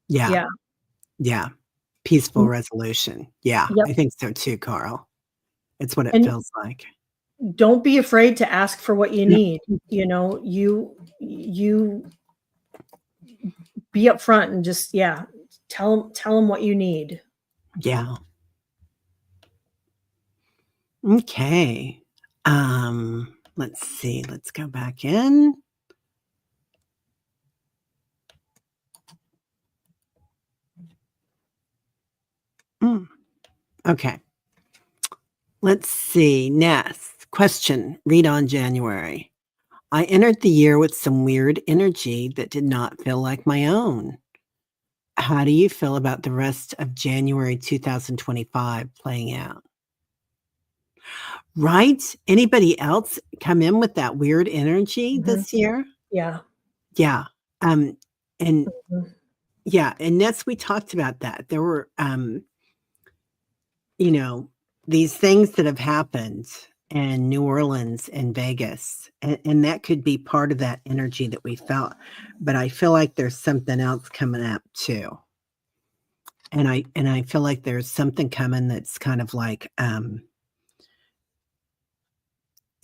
Speaker 1: Yeah,
Speaker 2: Yeah.
Speaker 1: yeah. Peaceful
Speaker 2: Mm,
Speaker 1: resolution. Yeah,
Speaker 2: yep,
Speaker 1: I think so too, Carl. It's what it
Speaker 2: and
Speaker 1: feels like.
Speaker 2: don't be afraid to ask for what you need, you be upfront and just yeah, tell them what you need.
Speaker 1: Yeah. Okay. Let's see. Let's go back in. Mm, okay. Let's see. Next question. Read on January. I entered the year with some weird energy that did not feel like my own. How do you feel about the rest of January 2025 playing out? Right? Anybody else come in with that weird energy
Speaker 2: Mhm.
Speaker 1: this year?
Speaker 2: Yeah.
Speaker 1: Yeah. Um, and
Speaker 2: Mhm,
Speaker 1: yeah, and Ness, we talked about that. There were, you know, these things that have happened in New Orleans and Vegas, and that could be part of that energy that we felt. But I feel like there's something else coming up too. And I feel like there's something coming that's kind of like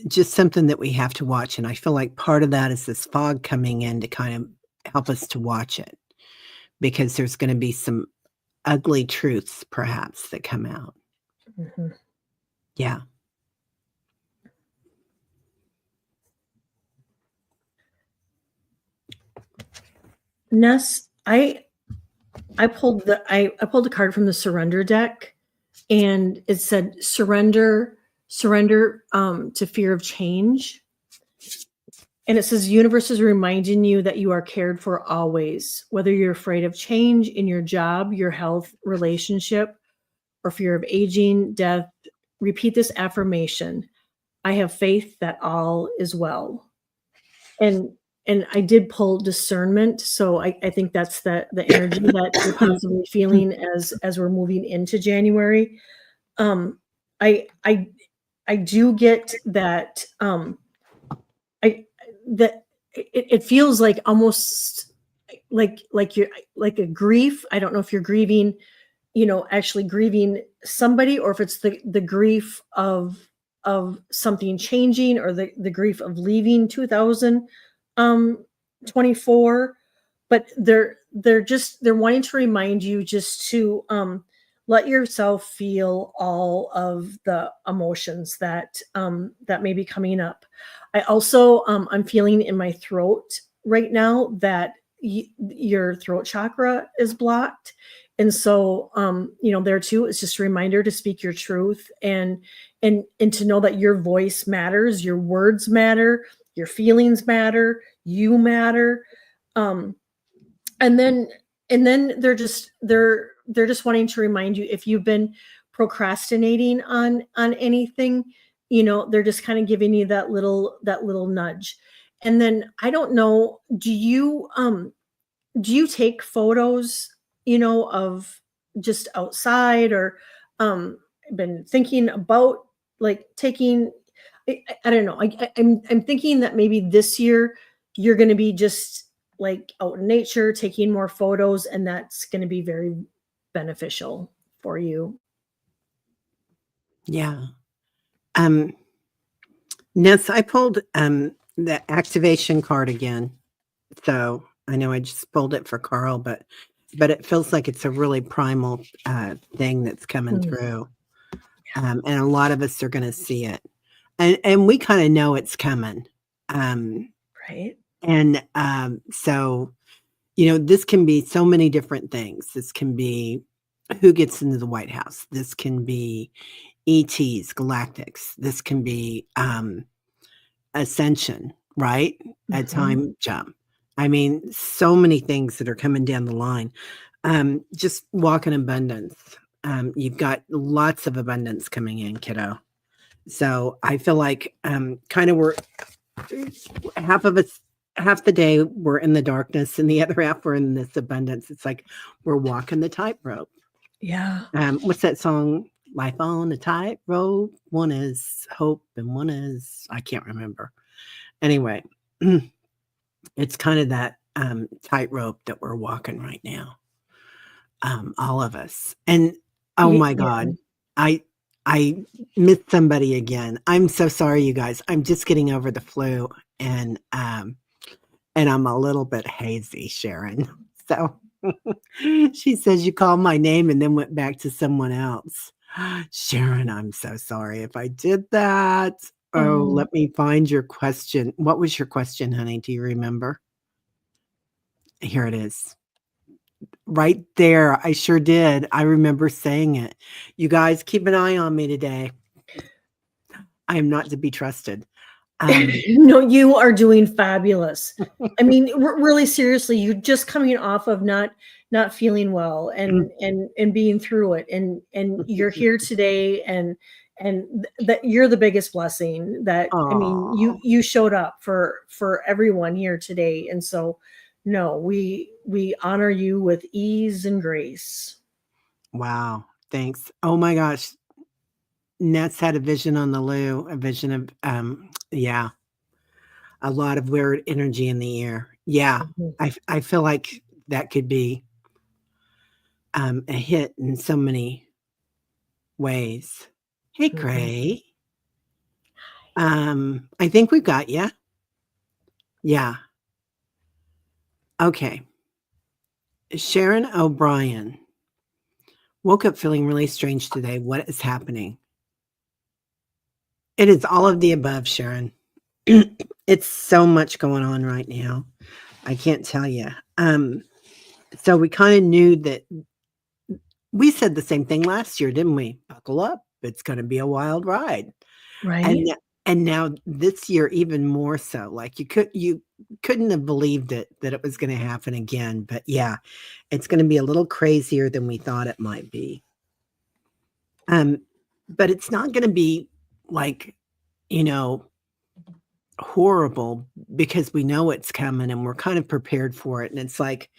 Speaker 1: just something that we have to watch. And I feel like part of that is this fog coming in to kind of help us to watch it because there's going to be some ugly truths perhaps that come out.
Speaker 2: mhm.
Speaker 1: Yeah.
Speaker 2: Ness, I pulled a card from the surrender deck, and it said surrender to fear of change. And it says universe is reminding you that you are cared for always, whether you're afraid of change in your job, your health, relationship, or fear of aging, death. Repeat this affirmation. I have faith that all is well. And I did pull discernment. So I think that's the energy that you're possibly feeling as we're moving into January. Um I I I do get that that it feels like almost like you're like a grief. I don't know if you're grieving, actually grieving somebody, or if it's the grief of something changing, or the grief of leaving 2024. But they're wanting to remind you just to let yourself feel all of the emotions that may be coming up. I also I'm feeling in my throat right now that your throat chakra is blocked. And so there too, it's just a reminder to speak your truth, and to know that your voice matters, your words matter, your feelings matter, you matter. um and then they're just wanting to remind you, if you've been procrastinating on anything, they're just kind of giving you that little nudge. And then I don't know, do you take photos, of just outside, or been thinking about like taking, I don't know. I'm thinking that maybe this year you're going to be just like out in nature, taking more photos, and that's going to be very beneficial for you.
Speaker 1: Yeah. Um, Ness, I pulled the activation card again. So I know I just pulled it for Carl, but it feels like it's a really primal thing that's coming
Speaker 2: Mm,
Speaker 1: through. And a lot of us are going to see it. And we kind of know it's coming. Um,
Speaker 2: right.
Speaker 1: and so, this can be so many different things. This can be who gets into the White House. This can be ETs, galactics. This can be ascension, right? A
Speaker 2: Mhm.
Speaker 1: time jump. I mean, so many things that are coming down the line. Just walk in abundance. You've got lots of abundance coming in, kiddo. So I feel like kind of we're half of us, half the day we're in the darkness, and the other half we're in this abundance. It's like we're walking the tightrope.
Speaker 2: Yeah.
Speaker 1: What's that song? Life on a tightrope. One is hope, and one is I can't remember. Anyway, it's kind of that tightrope that we're walking right now, all of us. And oh my
Speaker 2: Yeah.
Speaker 1: God, I I missed somebody again. I'm so sorry, you guys. I'm just getting over the flu, and I'm a little bit hazy, Sharon. So she says you called my name and then went back to someone else. Sharon, I'm so sorry if I did that. Oh,
Speaker 2: Oh,
Speaker 1: let me find your question. What was your question, honey? Do you remember? Here it is. Right there. I sure did. I remember saying it. You guys keep an eye on me today. I am not to be trusted. Um,
Speaker 2: no, you are doing fabulous. I mean, really seriously, you're just coming off of not feeling well, and being through it, and you're here today, and that you're the biggest blessing. That, I mean,
Speaker 1: aw,
Speaker 2: you showed up for everyone here today, and so no, we honor you with ease and grace.
Speaker 1: wow. Thanks. Oh my gosh. Nets had a vision on the loo, a vision of yeah, a lot of weird energy in the air. Yeah.
Speaker 2: Mhm.
Speaker 1: I feel like that could be a hit in so many ways. Hey,
Speaker 2: Mhm.
Speaker 1: Gray. I think we've got you. Yeah. Okay. Sharon O'Brien. Woke up feeling really strange today. What is happening? It is all of the above, Sharon. It's so much going on right now. I can't tell you. So we kind of knew that we said the same thing last year, didn't we? Buckle up. It's going to be a wild ride. And
Speaker 2: Right?
Speaker 1: and now this year even more so. Like you couldn't have believed it that it was going to happen again, but yeah, it's going to be a little crazier than we thought it might be. Um but it's not going to be like, you know, horrible because we know it's coming and we're kind of prepared for it. And it's like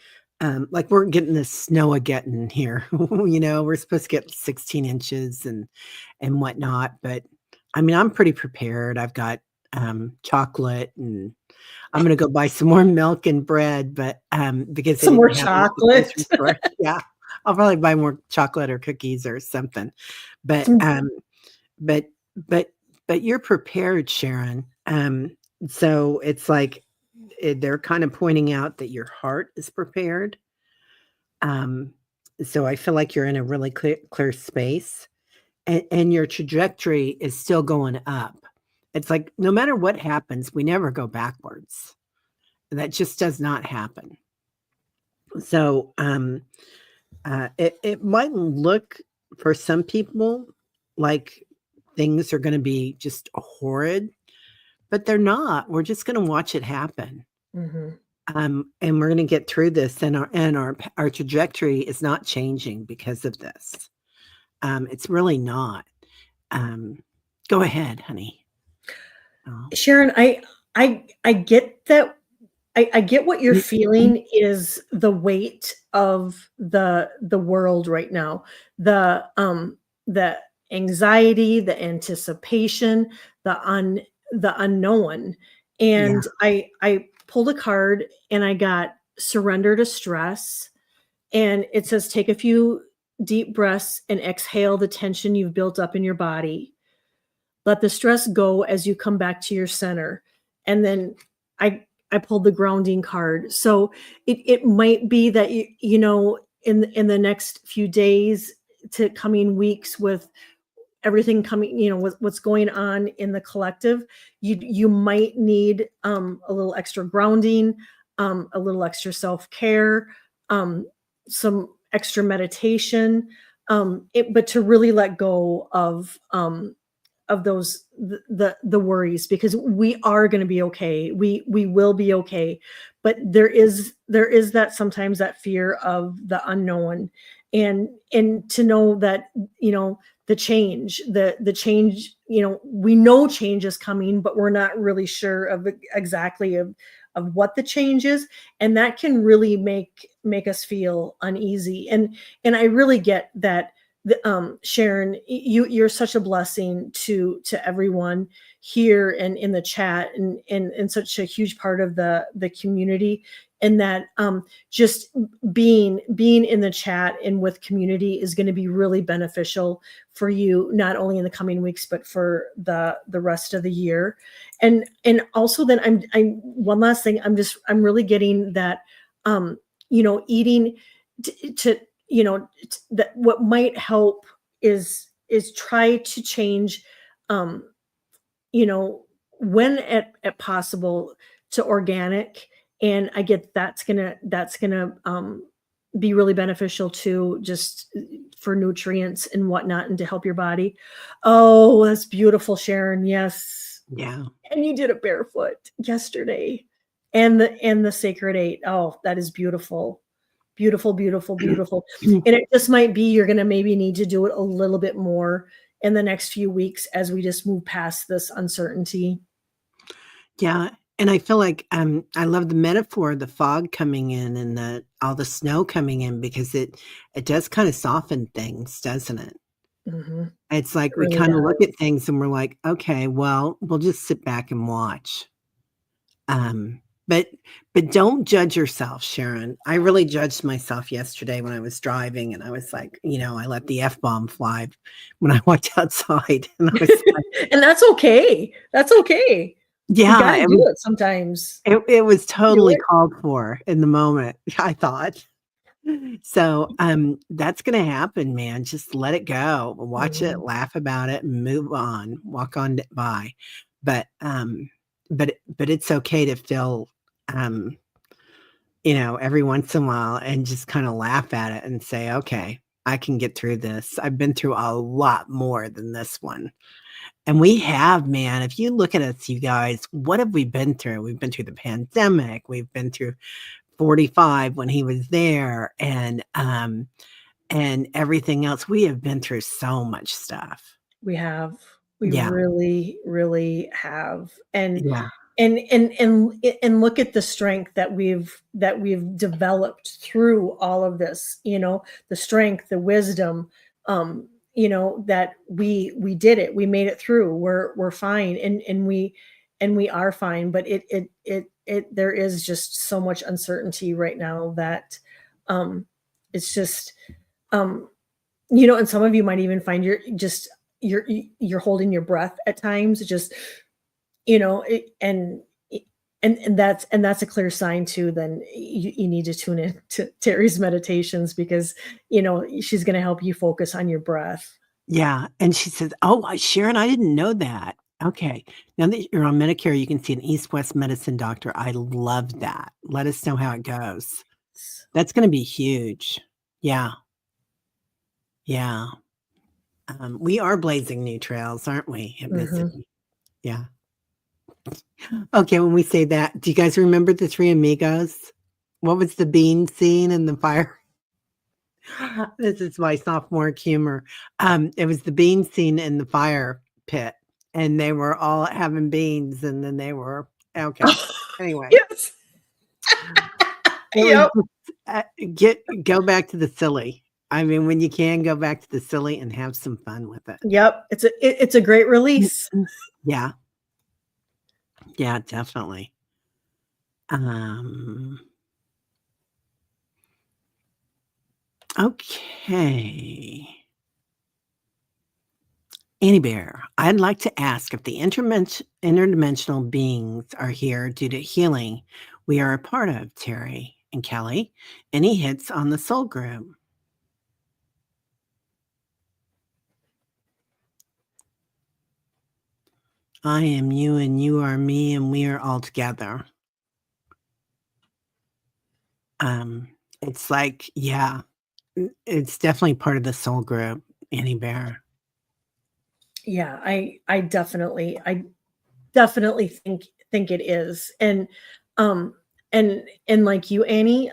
Speaker 1: we're getting this snow-a-getting here. We're supposed to get 16 inches and whatnot. But I mean, I'm pretty prepared. I've got chocolate, and I'm gonna go buy some more milk and bread, but, because they
Speaker 2: Some more
Speaker 1: didn't have it at the
Speaker 2: chocolate.
Speaker 1: grocery store. Yeah, I'll probably buy more chocolate or cookies or something. But,
Speaker 2: Some
Speaker 1: but but but you're prepared, Sharon. So it's like, they're kind of pointing out that your heart is prepared. Um, so I feel like you're in a really clear space, and your trajectory is still going up. It's like no matter what happens, we never go backwards. That just does not happen. So it might look for some people like things are going to be just horrid, but they're not. We're just going to watch it happen.
Speaker 2: Mhm.
Speaker 1: And we're going to get through this, and our trajectory is not changing because of this. It's really not. Um, Go ahead, honey. Oh.
Speaker 2: Sharon, I get that. I get what you're feeling is the weight of the world right now. The anxiety, the anticipation, the unknown.
Speaker 1: Yeah,
Speaker 2: And I pulled a card and I got surrender to stress. And it says take a few deep breaths and exhale the tension you've built up in your body. Let the stress go as you come back to your center. And then I pulled the grounding card. So it might be that in the next few days to coming weeks with everything coming, with what's going on in the collective, you might need a little extra grounding, a little extra self-care, um, some extra meditation, but to really let go of those the worries, because we are going to be okay. We will be okay, but there is that sometimes that fear of the unknown, and to know that the change, we know change is coming, but we're not really sure of exactly of what the change is, and that can really make us feel uneasy. And I really get that. Sharon, you're such a blessing to everyone here and in the chat, and such a huge part of the community. And that just being in the chat and with community is going to be really beneficial for you, not only in the coming weeks but for the rest of the year. And also then I'm one last thing, I'm really getting that eating to that what might help is try to change, um you know when at possible, to organic. And I get that's gonna be really beneficial too, just for nutrients and whatnot, and to help your body. Oh, that's beautiful, Sharon. Yes.
Speaker 1: yeah.
Speaker 2: And you did it barefoot yesterday, and the sacred eight. Oh, that is beautiful. Beautiful, beautiful, beautiful. And it just might be you're gonna maybe need to do it a little bit more in the next few weeks as we just move past this uncertainty.
Speaker 1: Yeah, and I feel like, I love the metaphor of the fog coming in and all the snow coming in, because it does kinda soften things, doesn't it?
Speaker 2: Mhm.
Speaker 1: It's
Speaker 2: It
Speaker 1: like we
Speaker 2: really
Speaker 1: kinda look
Speaker 2: does.
Speaker 1: at things and we're like, "Okay, well, we'll just sit back and watch." Um, but but don't judge yourself, Sharon. I really judged myself yesterday when I was driving, and I was like, I let the F-bomb fly when I walked outside, and I was like,
Speaker 2: And that's okay. That's okay. You
Speaker 1: yeah,
Speaker 2: gotta do it sometimes.
Speaker 1: it was
Speaker 2: Do
Speaker 1: totally
Speaker 2: it.
Speaker 1: called for in the moment, I thought. So, that's gonna happen, man. Just let it go. Watch it,
Speaker 2: Mhm.
Speaker 1: laugh about it, and move on, walk on by. But, but it's okay to feel, um, every once in a while, and just kinda laugh at it and say, "Okay, I can get through this. I've been through a lot more than this one." And we have, man. If you look at us, you guys, what have we been through? We've been through the pandemic, we've been through 45 when he was there, and everything else. We have been through so much stuff.
Speaker 2: We have. We
Speaker 1: Yeah,
Speaker 2: really, really have.
Speaker 1: yeah,
Speaker 2: And look at the strength that we've developed through all of this, the strength, the wisdom, that we did it. We made it through. We're fine. And and we are fine, but there is just so much uncertainty right now that um it's just um and some of you might even find you're holding your breath at times, just and that's a clear sign too. Then you need to tune in to Terry's meditations, because she's going to help you focus on your breath.
Speaker 1: Yeah, and she says, "Oh, Sharon, I didn't know that." Okay. Now that you're on Medicare, you can see an East-West medicine doctor. I love that. Let us know how it goes. That's gonna be huge. Yeah, yeah. We are blazing new trails, aren't we?
Speaker 2: Hmm.
Speaker 1: Ethnicity. Yeah. Okay, when we say that, do you guys remember the Three Amigos? What was the bean scene in the fire? This is my sophomore humor. It was the bean scene in the fire pit, and they were all having beans, and then they were okay. Anyway,
Speaker 2: Yes.
Speaker 1: it was
Speaker 2: Yep.
Speaker 1: just, go back to the silly. I mean, when you can, go back to the silly and have some fun with it.
Speaker 2: Yep. It's a great release.
Speaker 1: Yeah, yeah, definitely. Um, okay. Annie Bear, I'd like to ask if the interdimensional beings are here due to healing we are a part of, Terry and Kelly. Any hits on the soul group? I am you and you are me and we are all together. It's like, yeah, it's definitely part of the soul group, Annie Bear.
Speaker 2: Yeah, I definitely think it is. Um and like you, Annie,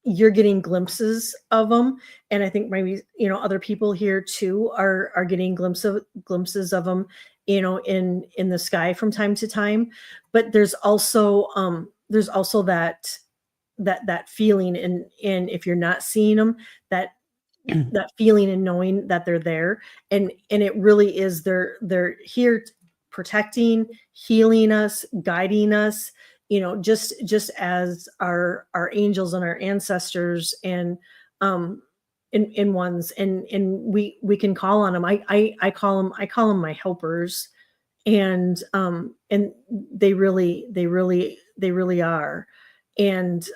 Speaker 2: you're getting glimpses of them, and I think maybe other people here too are getting glimpses of them, in the sky from time to time. But there's also that feeling, and if you're not seeing them, that that feeling and knowing that they're there, and it really is, they're here protecting, healing us, guiding us, just as our angels and our ancestors, and in ones, and we can call on them. I call them my helpers, and they really are. And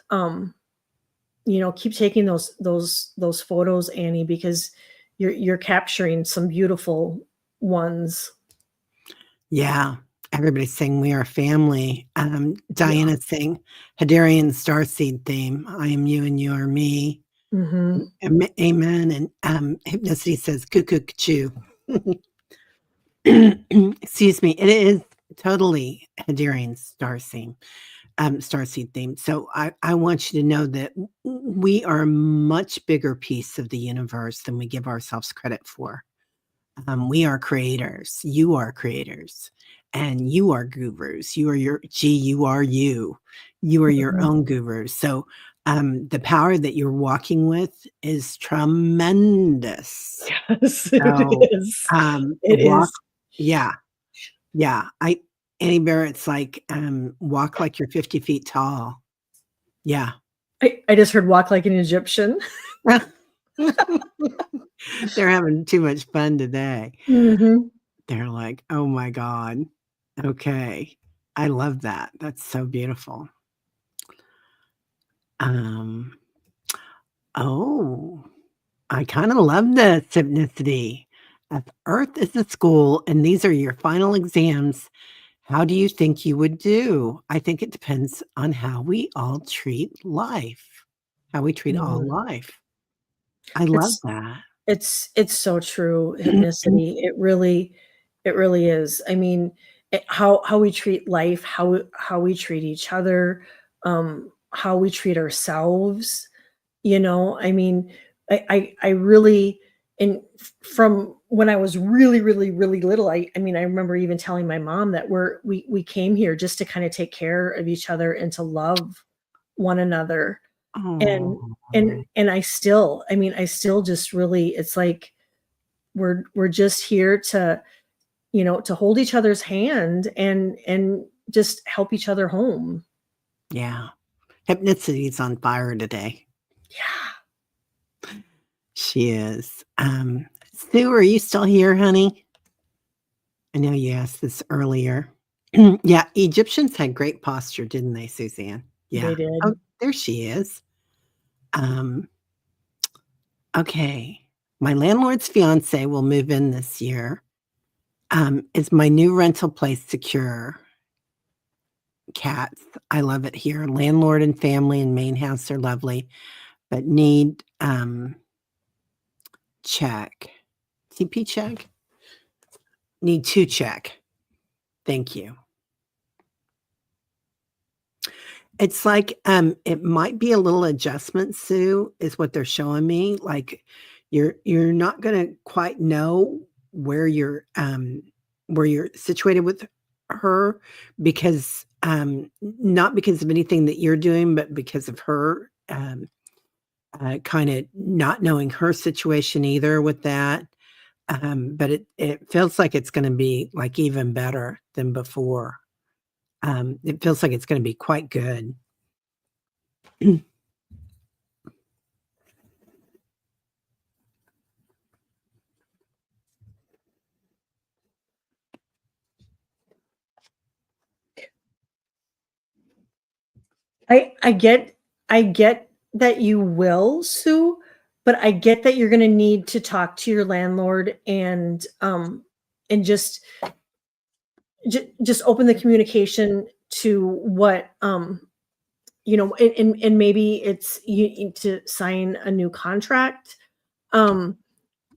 Speaker 2: keep taking those photos, Annie, because you're capturing some beautiful ones.
Speaker 1: Yeah, everybody's saying we are family.
Speaker 2: Yeah.
Speaker 1: Diana saying Hadarian starseed theme. I am you and you are me.
Speaker 2: Hmm.
Speaker 1: Amen. And Hypnicity says cuckoo choo. Excuse me. It is totally Hadarian starseed theme. So I want you to know that we are a much bigger piece of the universe than we give ourselves credit for. We are creators. You are creators. And you are gurus. You are you are you. You are your
Speaker 2: Hmm.
Speaker 1: own guru. So the power that you're walking with is tremendous.
Speaker 2: Yes, it
Speaker 1: So
Speaker 2: is. It
Speaker 1: walk,
Speaker 2: is.
Speaker 1: yeah, yeah. Annie Bear, it's like walk like you're 50 feet tall. Yeah.
Speaker 2: I just heard walk like an Egyptian.
Speaker 1: They're having too much fun today.
Speaker 2: Hmm.
Speaker 1: They're like, "Oh my god. Okay." I love that. That's so beautiful. Um, oh, I kinda love the synchronicity. If Earth is a school and these are your final exams, how do you think you would do? I think it depends on how we all treat life, how we treat all
Speaker 2: Hmm.
Speaker 1: life. I love
Speaker 2: It's
Speaker 1: that.
Speaker 2: it's so true, Hypnicity. It really is. I mean, how we treat life, how we treat each other, how we treat ourselves. I mean, I really, and from when I was really, really, really little, I mean, I remember even telling my mom that we came here just to kind of take care of each other and to love one another. And
Speaker 1: Oh.
Speaker 2: and I still just really, it's like we're just here to hold each other's hand and just help each other home.
Speaker 1: Yeah. Hypnicity's on fire today.
Speaker 2: Yeah.
Speaker 1: She is. Sue, are you still here, honey? I know you asked this earlier. Yeah, Egyptians had great posture, didn't they, Suzanne? Yeah.
Speaker 2: They did.
Speaker 1: Oh, there she is. Okay. My landlord's fiance will move in this year. Is my new rental place secure? Cats. I love it here. Landlord and family and main house are lovely, but need check. TP check? Need to check. Thank you. It's like, it might be a little adjustment, Sue, is what they're showing me. Like you're not gonna quite know where you're situated with her because not because of anything that you're doing, but because of her kind of not knowing her situation either with that. But it feels like it's gonna be like even better than before. It feels like it's gonna be quite good.
Speaker 2: I get that you will, Sue, but I get that you're gonna need to talk to your landlord and just open the communication to what, and maybe it's you need to sign a new contract, um,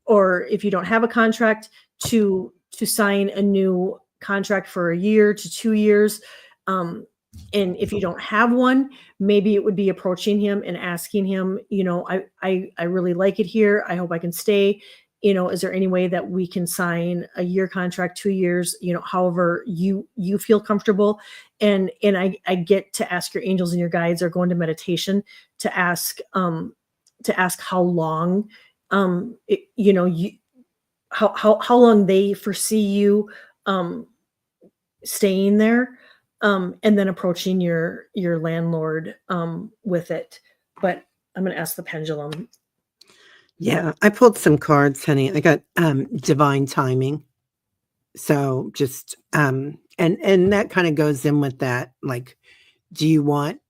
Speaker 2: or if you don't have a contract, to sign a new contract for a year to 2 years. And if you don't have one, maybe it would be approaching him and asking him, I really like it here. I hope I can stay. Is there any way that we can sign a year contract, 2 years, however you feel comfortable? And I get to ask your angels and your guides or go into meditation to ask how long you how long they foresee you staying there, and then approaching your landlord with it. But I'm going to ask the pendulum.
Speaker 1: Yeah, I pulled some cards, honey. I got divine timing. So just and that kind of goes in with that. Like, do you want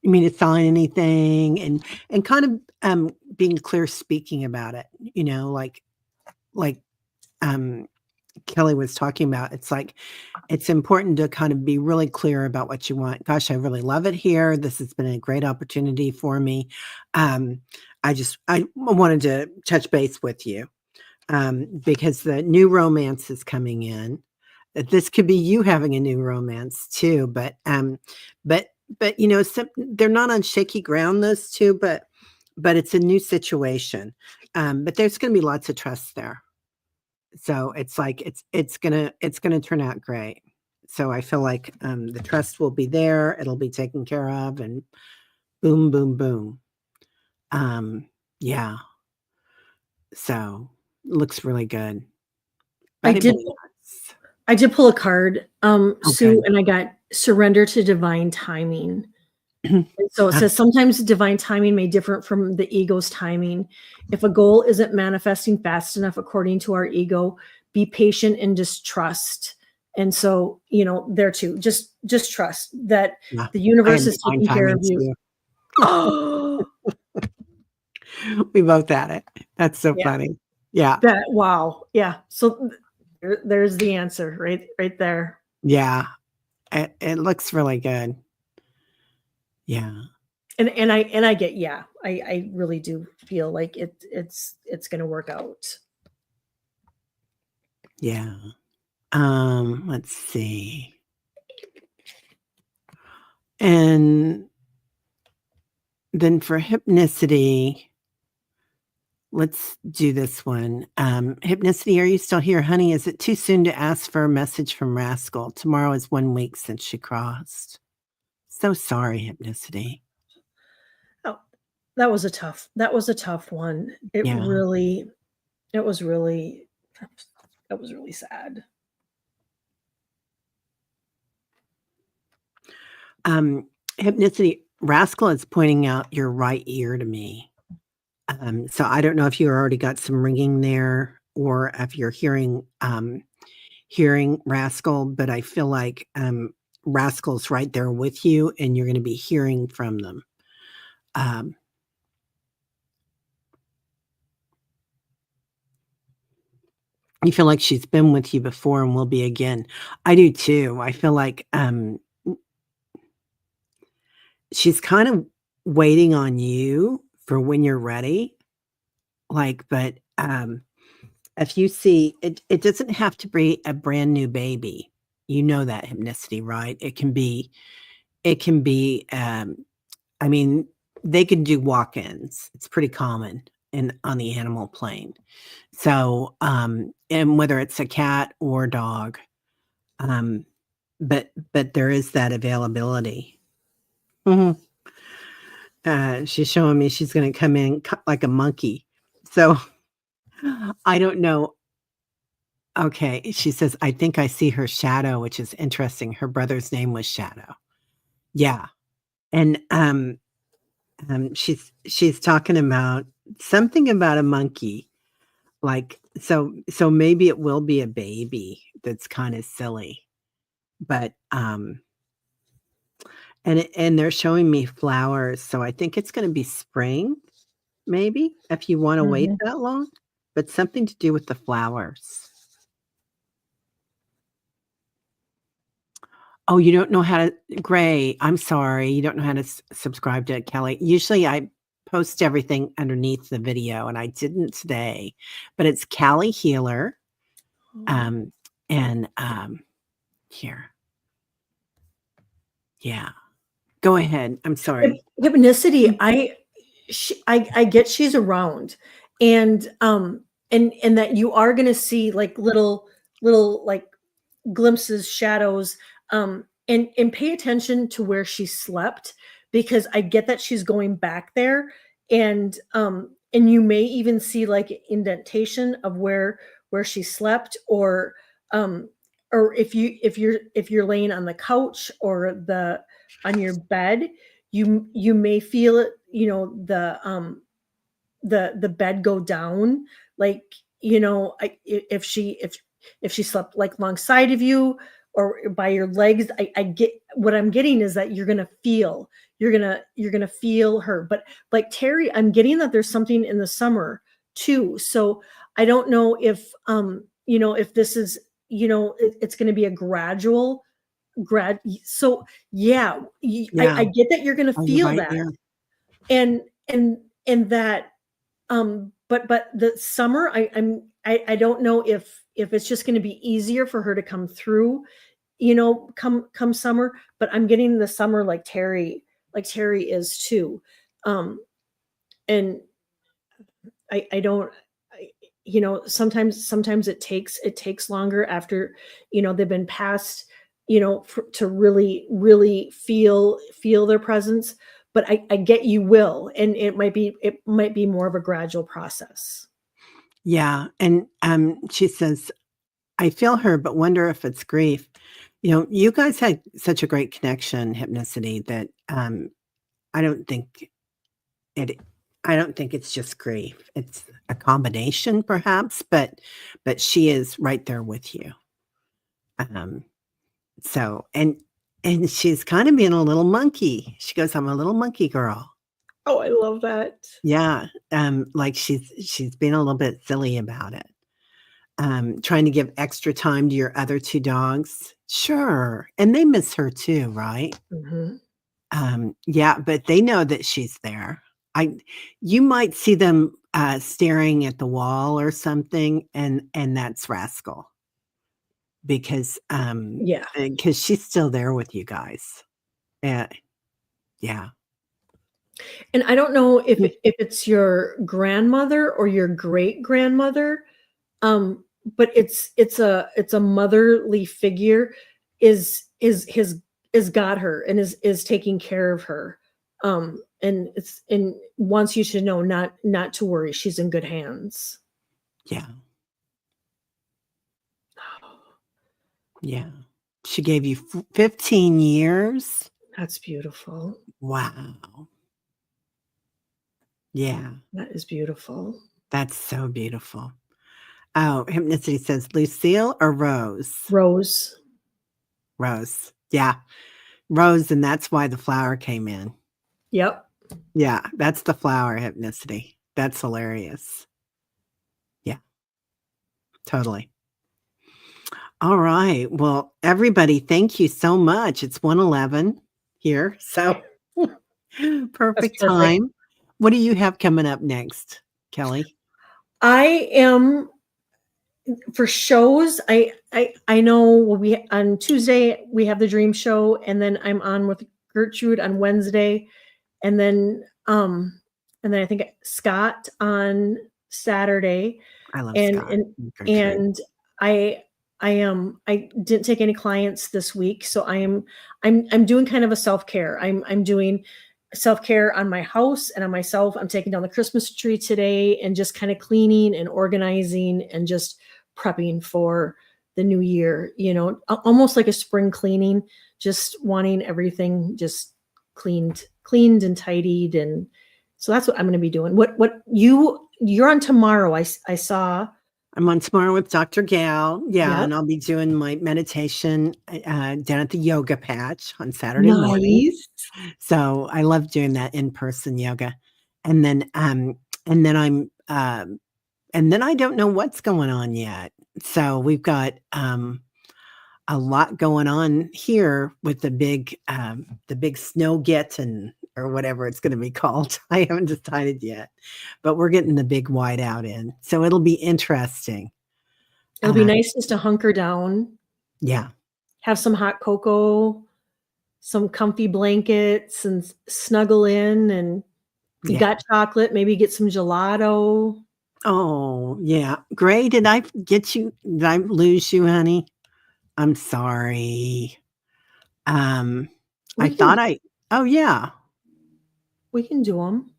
Speaker 1: me to sign anything? And kind of being clear speaking about it, like um Kelly was talking about. It's like it's important to kind of be really clear about what you want. Gosh, I really love it here. This has been a great opportunity for me. Um, I wanted to touch base with you because the new romance is coming in. This could be you having a new romance too, but they're not on shaky ground, those two, but it's a new situation. But there's going to be lots of trust there. So it's like it's gonna turn out great. So I feel like the trust will be there, it'll be taken care of, and boom, boom, boom. Yeah. So looks really good.
Speaker 2: I
Speaker 1: But it
Speaker 2: did
Speaker 1: may not.
Speaker 2: I did pull a card,
Speaker 1: Okay.
Speaker 2: Sue, and I got surrender to divine timing. And so it says sometimes divine timing may differ from the ego's timing. If a goal isn't manifesting fast enough according to our ego, be patient and just trust. And so, there too, just trust that
Speaker 1: Yeah,
Speaker 2: the
Speaker 1: I
Speaker 2: universe
Speaker 1: had
Speaker 2: is
Speaker 1: divine
Speaker 2: taking care of
Speaker 1: timing
Speaker 2: you.
Speaker 1: too.
Speaker 2: Oh,
Speaker 1: We both had it. That's so
Speaker 2: yeah.
Speaker 1: funny. Yeah.
Speaker 2: Wow. Yeah. So there's the answer right there.
Speaker 1: Yeah. It looks really good. Yeah.
Speaker 2: And I get, yeah, I really do feel like it's going to work out.
Speaker 1: Yeah. Let's see. And then for hypnicity, let's do this one. Hypnicity, are you still here, honey? Is it too soon to ask for a message from Rascal? Tomorrow is 1 week since she crossed. So sorry, Hypnicity.
Speaker 2: Oh, that was a tough one.
Speaker 1: Yeah.
Speaker 2: It was really that was really sad.
Speaker 1: Hypnicity Rascal is pointing out your right ear to me. So I don't know if you already got some ringing there or if you're hearing Rascal, but I feel like Rascal's right there with you and you're going to be hearing from them. Um, you feel like she's been with you before and will be again. I do too. I feel like she's kind of waiting on you for when you're ready. Like, but if you see it doesn't have to be a brand new baby. You know that hypnicity, right? It can be I mean, they can do walk-ins. It's pretty common on the animal plane. So, and whether it's a cat or dog, um, but there is that availability. Mhm. She's showing me she's gonna come in like a monkey. So, I don't know. Okay, she says, "I think I see her shadow," which is interesting. Her brother's name was Shadow. Yeah, and, she's talking about something about a monkey, like, so maybe it will be a baby that's kinda silly, but, and they're showing me flowers, so I think it's gonna be spring, maybe, if you wanna wait
Speaker 2: Mhm.
Speaker 1: that long, but something to do with the flowers. Oh, you don't know how to Gray, I'm sorry, you don't know how to subscribe to Kelly. Usually, I post everything underneath the video, and I didn't today, but it's Callie Healer,
Speaker 2: Oh.
Speaker 1: um, and, here. Yeah. Go ahead, I'm sorry.
Speaker 2: Hypnicity,
Speaker 1: Mm,
Speaker 2: I get she's around, and, and that you are gonna see, like, little, like, glimpses, shadows, and pay attention to where she slept, because I get that she's going back there, and you may even see, like, indentation of where she slept, um, or if you're laying on the couch or the on your bed, you may feel it, the bed go down, like, if she slept, like, alongside of you or by your legs. I get what I'm getting is that you're gonna feel her. But like Terry, I'm getting that there's something in the summer too. So I don't know if this is, it's going to be a grad so yeah, I
Speaker 1: yeah.
Speaker 2: get that you're going to
Speaker 1: Oh, you're
Speaker 2: feel
Speaker 1: right
Speaker 2: that.
Speaker 1: there.
Speaker 2: And that, but the summer, I don't know if it's just gonna be easier for her to come through, come summer, but I'm getting the summer like Terry is too. Um, and I don't I, sometimes it takes longer after, they've been passed, to really feel their presence. But I get you will, and it might be more of a gradual process.
Speaker 1: Yeah, and, she says, "I feel her, but wonder if it's grief." You guys had such a great connection, Hypnicity, that, I don't think it I don't think it's just grief. It's a combination perhaps, but she is right there with you. Um, so and she's kinda being a little monkey. She goes, "I'm a little monkey girl."
Speaker 2: Oh, I love that.
Speaker 1: Yeah, like she's being a little bit silly about it. Trying to give extra time to your other 2 dogs? Sure, and they miss her too, right?
Speaker 2: Mhm.
Speaker 1: Yeah, but they know that she's there. I You might see them, staring at the wall or something, and that's Rascal because,
Speaker 2: Yeah.
Speaker 1: because she's still there with you guys. Yeah, yeah.
Speaker 2: And I don't know if
Speaker 1: Mm,
Speaker 2: it's your grandmother or your great grandmother, but it's a motherly figure is got her and is taking care of her. And wants you to know not to worry. She's in good hands.
Speaker 1: yeah, yeah. She gave you 15 years?
Speaker 2: That's beautiful.
Speaker 1: Wow. Yeah,
Speaker 2: That is beautiful.
Speaker 1: that's so beautiful. Oh, Hypnicity says Lucille or Rose?
Speaker 2: Rose.
Speaker 1: Rose. Yeah, Rose, and that's why the flower came in.
Speaker 2: Yep.
Speaker 1: Yeah, that's the flower, Hypnicity. That's hilarious. Yeah, totally. All right. Well, everybody, thank you so much. It's 1:11 here, so
Speaker 2: That's
Speaker 1: perfect
Speaker 2: perfect.
Speaker 1: time. What do you have coming up next, Kelly?
Speaker 2: I am for shows. I know we on Tuesday we have the dream show, and then I'm on with Gertrude on Wednesday, and then I think Scott on Saturday,
Speaker 1: I love
Speaker 2: and
Speaker 1: Scott
Speaker 2: and
Speaker 1: and Gertrude.
Speaker 2: and I I didn't take any clients this week, so I'm doing kind of a self-care. I'm doing self-care on my house and on myself. I'm taking down the Christmas tree today and just kind of cleaning and organizing and just prepping for the new year, almost like a spring cleaning, just wanting everything just cleaned and tidied. And so that's what I'm going to be doing. What you're on tomorrow. I saw.
Speaker 1: I'm on tomorrow with Dr. Gal. Yeah,
Speaker 2: Yep.
Speaker 1: and I'll be doing my meditation down at the yoga patch on Saturday morning.
Speaker 2: Nice.
Speaker 1: So I love doing that in-person yoga. And then and then I'm and then I don't know what's going on yet. So we've got a lot going on here with the big snow getting or whatever it's going to be called. I haven't decided yet, but we're getting the big whiteout in, so it'll be interesting.
Speaker 2: It'll be nice just to hunker down,
Speaker 1: Yeah,
Speaker 2: have some hot cocoa, some comfy blankets, and snuggle in. And you
Speaker 1: yeah.
Speaker 2: got chocolate, maybe get some gelato.
Speaker 1: Oh, yeah. Gray, did I get you? Did I lose you, honey? I'm sorry. I
Speaker 2: We can
Speaker 1: thought I. Oh yeah.
Speaker 2: we can do them.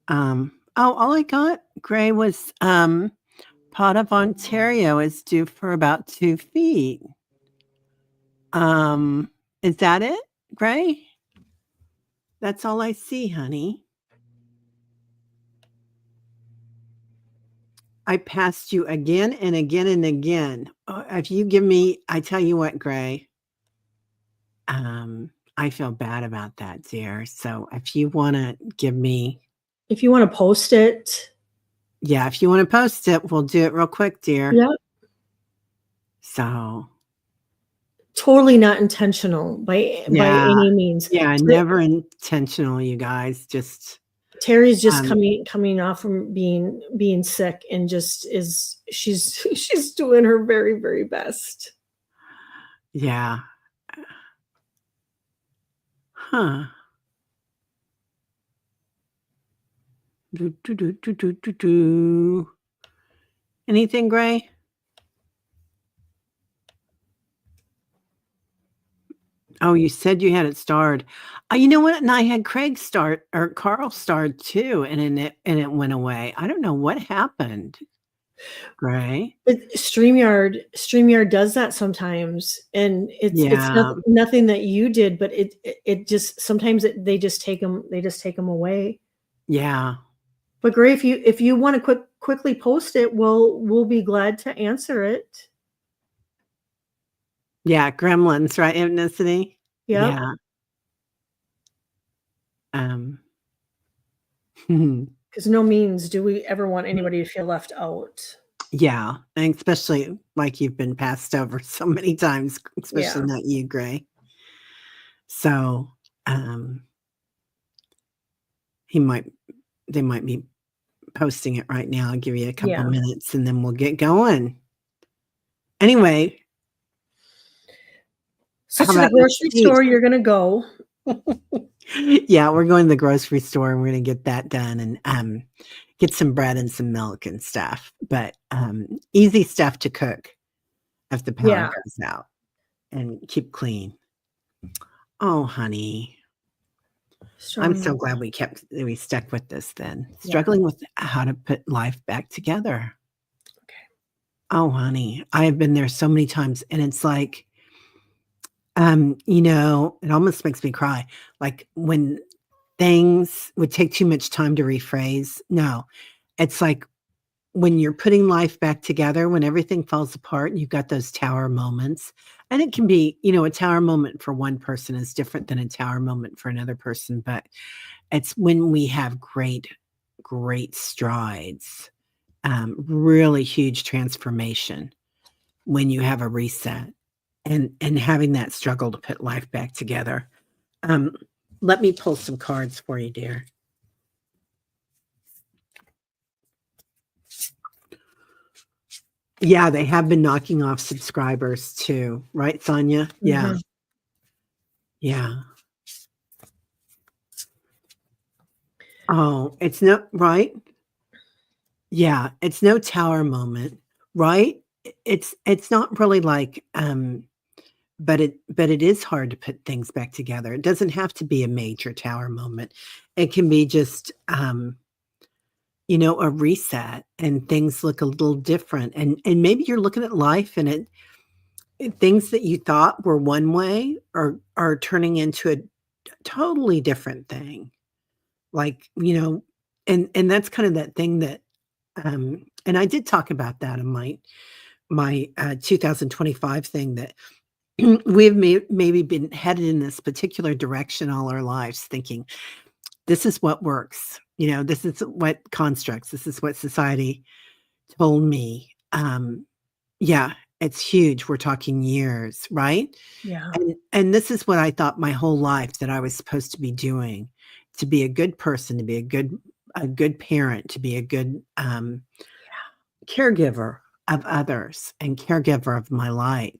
Speaker 1: Oh, all I got, Gray, was Pot of Ontario is due for about 2 feet. Is that it, Gray? That's all I see, honey. I passed you again and again and again. If you give me, I tell you what, Gray, I feel bad about that, dear. So if you want to give me,
Speaker 2: If you want to post it.
Speaker 1: yeah, if you want to post it, we'll do it real quick, dear.
Speaker 2: Yep.
Speaker 1: So
Speaker 2: Totally not intentional by
Speaker 1: yeah,
Speaker 2: any means.
Speaker 1: yeah, never intentional, you guys. Just
Speaker 2: Teri's just coming off from being sick, and just she's doing her very, very best.
Speaker 1: yeah. Huh. Do, do, do, do, do, do, do. Anything, Gray? Oh, you said you had it starred. You know what? And I had Craig start or Carl starred too, and it went away. I don't know what happened. Gray.
Speaker 2: But StreamYard does that sometimes, and it's
Speaker 1: Yeah.
Speaker 2: nothing that you did, but it just sometimes they just take them away.
Speaker 1: Yeah.
Speaker 2: But Gray, if you want to quickly post it, we'll be glad to answer it.
Speaker 1: Yeah. Gremlins, right? Ethnicity.
Speaker 2: Yep.
Speaker 1: Yeah.
Speaker 2: Because no means do we ever want anybody to feel left out.
Speaker 1: Yeah, and especially like you've been passed over so many times, especially not you, Gray. So, they might be posting it right now. I'll give you a couple minutes and then we'll get going. Anyway.
Speaker 2: So to the grocery store, you're going to go.
Speaker 1: Yeah, we're going to the grocery store and we're going to get that done and get some bread and some milk and stuff. But easy stuff to cook if the power goes out and keep clean. Oh, honey. I'm so glad we stuck with this then. Struggling with how to put life back together. Okay. Oh, honey, I have been there so many times and it's like It almost makes me cry. Like when things would take too much time to rephrase. No, it's like when you're putting life back together, when everything falls apart and you've got those tower moments. And it can be, a tower moment for one person is different than a tower moment for another person. But it's when we have great, great strides, really huge transformation when you have a reset and having that struggle to put life back together. Um, Let me pull some cards for you, dear. Yeah, they have been knocking off subscribers too, right, Sonia? Yeah,
Speaker 2: Mhm.
Speaker 1: yeah. Oh, it's no right? Yeah, it's no tower moment, right? It's not really like, but it is hard to put things back together. It doesn't have to be a major tower moment. It can be just, a reset and things look a little different. And maybe you're looking at life and things that you thought were one way are turning into a totally different thing. Like, and that's kind of that thing that and I did talk about that in my 2025 thing that we've maybe been headed in this particular direction all our lives thinking this is what works. This is what constructs. This is what society told me. Yeah, it's huge. We're talking years, right?
Speaker 2: Yeah.
Speaker 1: And this is what I thought my whole life that I was supposed to be doing, to be a good person, to be a good parent, to be a good caregiver of others and caregiver of my light.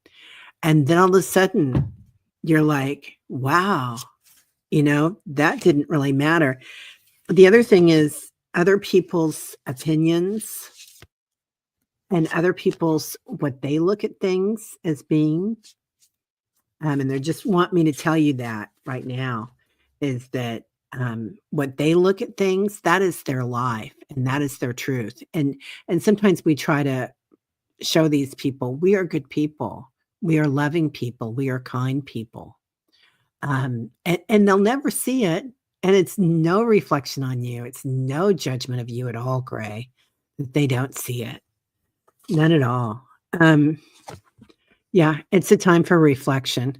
Speaker 1: And then all of a sudden, you're like, wow, that didn't really matter. The other thing is other people's opinions and other people's what they look at things as being. And they just want me to tell you that right now is that what they look at things, that is their life and that is their truth. And sometimes we try to show these people we are good people, we are loving people, we are kind people. And they'll never see it. And it's no reflection on you. It's no judgment of you at all, Gray, that they don't see it. None at all. Um, yeah, it's a time for reflection.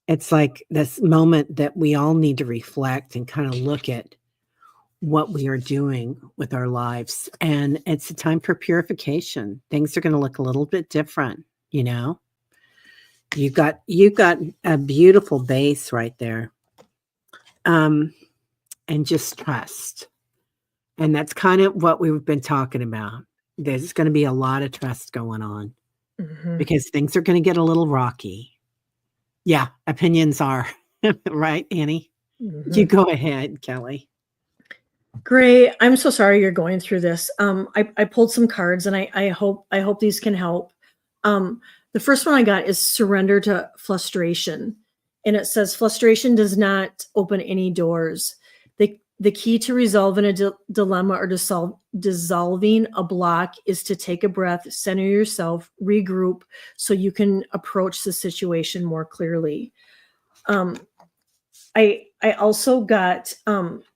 Speaker 1: It's like this moment that we all need to reflect and kind of look at what we are doing with our lives. And it's a time for purification. Things are going to look a little bit different, you know. You've got a beautiful base right there. Um, and just trust. And that's kind of what we've been talking about. There's going to be a lot of trust going on
Speaker 2: Mhm.
Speaker 1: because things are going to get a little rocky. Yeah, opinions are right, Annie. You
Speaker 2: Mhm.
Speaker 1: go ahead, Kelly.
Speaker 2: Great. I'm so sorry you're going through this. I pulled some cards and I hope these can help. The first one I got is surrender to frustration. And it says frustration does not open any doors. The key to resolving a dilemma or dissolving a block is to take a breath, center yourself, regroup so you can approach the situation more clearly. Um, I also got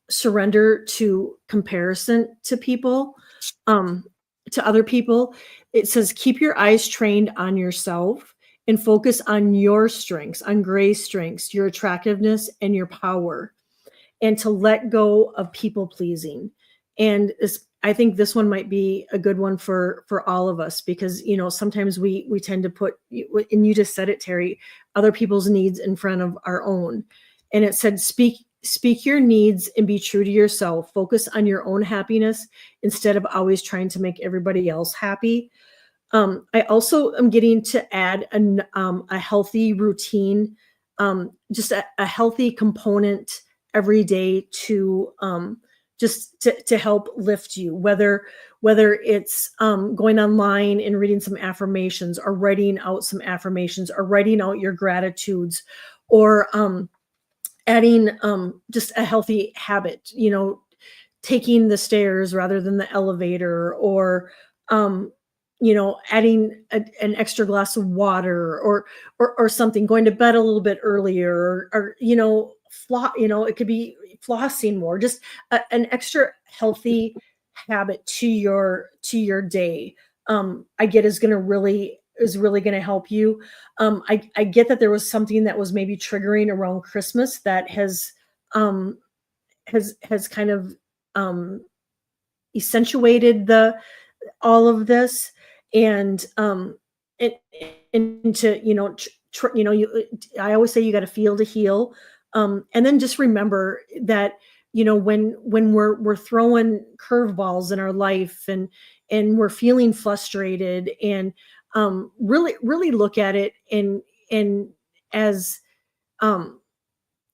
Speaker 2: surrender to comparison to people, um, to other people. It says keep your eyes trained on yourself and focus on your strengths, on Gray's strengths, your attractiveness, and your power, and to let go of people pleasing. And I think this one might be a good one for all of us because sometimes we tend to put, and you just said it, Teri, other people's needs in front of our own. And it said speak your needs and be true to yourself. Focus on your own happiness instead of always trying to make everybody else happy. I also am getting to add a healthy routine, just a healthy component every day to just to help lift you, whether it's going online and reading some affirmations or writing out some affirmations or writing out your gratitudes or adding just a healthy habit, taking the stairs rather than the elevator or um, adding an extra glass of water, or something, going to bed a little bit earlier, it could be flossing more, just an extra healthy habit to your day. I get is really going to help you. I get that there was something that was maybe triggering around Christmas that um, has kind of um, accentuated the all of this, and it, and to I always say you got to feel to heal, and then just remember that when we're throwing curveballs in our life, and we're feeling frustrated, and really look at it, and as um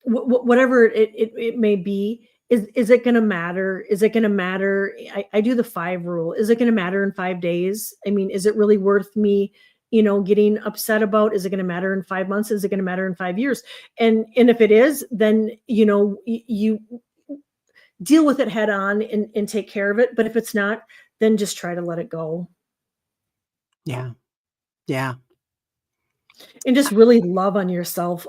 Speaker 2: whatever it may be, is it going to matter? Is it going to matter? I do the 5 rule. Is it going to matter in 5 days? I mean, is it really worth me getting upset about? Is it going to matter in 5 months? Is it going to matter in 5 years? And if it is, then you deal with it head on, and take care of it. But if it's not, then just try to let it go,
Speaker 1: Yeah. Yeah.
Speaker 2: and just really love on yourself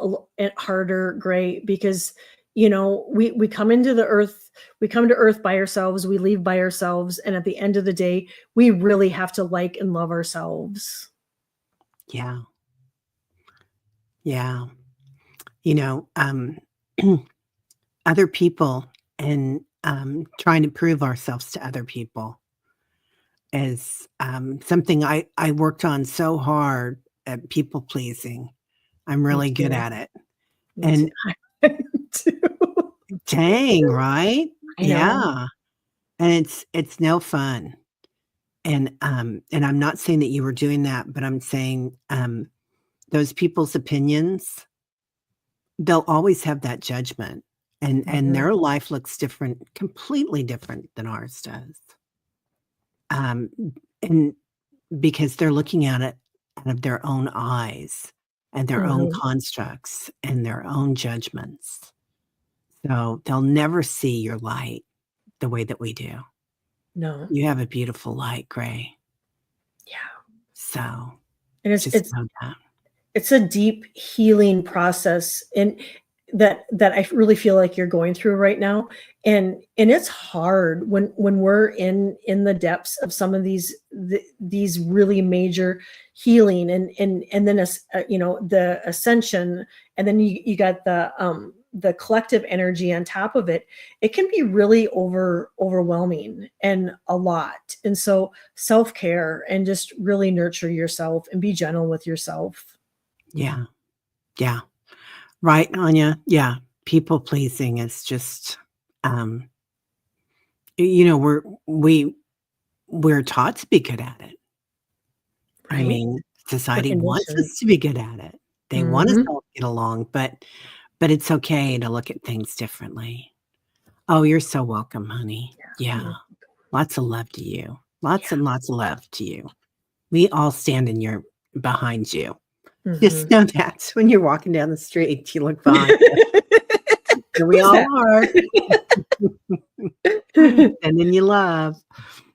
Speaker 2: harder, Gray, because we come into the earth, we come to earth by ourselves, we leave by ourselves, and at the end of the day, we really have to like and love ourselves.
Speaker 1: Yeah. Yeah. You know, other people, and trying to prove ourselves to other people is something I worked on so hard at people pleasing. I'm
Speaker 2: Me
Speaker 1: really good
Speaker 2: too.
Speaker 1: at it.
Speaker 2: Me too.
Speaker 1: And
Speaker 2: I too.
Speaker 1: dang, right?
Speaker 2: I know.
Speaker 1: Yeah. And it's no fun. And I'm not saying that you were doing that, but I'm saying those people's opinions, they'll always have that judgment, and
Speaker 2: Mhm.
Speaker 1: their life looks different, completely different than ours does. Um, and because they're looking at it out of their own eyes and their own
Speaker 2: Mhm.
Speaker 1: constructs and their own judgments. So they'll never see your light the way that we do.
Speaker 2: No.
Speaker 1: You have a beautiful light, Gray.
Speaker 2: Yeah.
Speaker 1: So
Speaker 2: And it's
Speaker 1: just
Speaker 2: it's
Speaker 1: know that.
Speaker 2: it's a deep healing process, and that I really feel like you're going through right now, and it's hard when we're in the depths of some of these really major healing, and then the ascension, and then you got the collective energy on top of it. It can be really overwhelming and a lot, and so self-care, and just really nurture yourself and be gentle with yourself.
Speaker 1: Yeah. Yeah. Right, Anya? Yeah. People pleasing is just, um, we're taught to be good at it. I
Speaker 2: Right?
Speaker 1: mean,
Speaker 2: We're
Speaker 1: society wants
Speaker 2: conditioned.
Speaker 1: us to be good at it. They want us
Speaker 2: Mhm.
Speaker 1: all to get along, but it's okay to look at things differently. Oh, you're so welcome, honey. Yeah.
Speaker 2: Yeah.
Speaker 1: Lots of love to you. Lots
Speaker 2: Yeah.
Speaker 1: and lots of love to you. We all stand in your behind you. Just
Speaker 2: Mhm.
Speaker 1: know that when you're walking down the street, you look behind you. And we
Speaker 2: Who's
Speaker 1: all
Speaker 2: that?
Speaker 1: are. And then you love.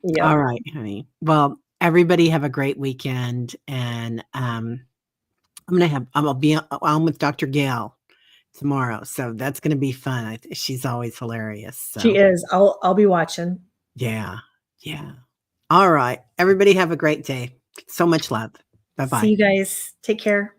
Speaker 2: Yep.
Speaker 1: All right, honey. Well, everybody have a great weekend, and, I'll be on with Dr. Gail tomorrow, so that's gonna be fun. She's always hilarious,
Speaker 2: She
Speaker 1: so
Speaker 2: is. I'll be watching.
Speaker 1: yeah, yeah. All right. Everybody have a great day. So much love.
Speaker 2: See
Speaker 1: Bye-bye.
Speaker 2: you guys. Take care.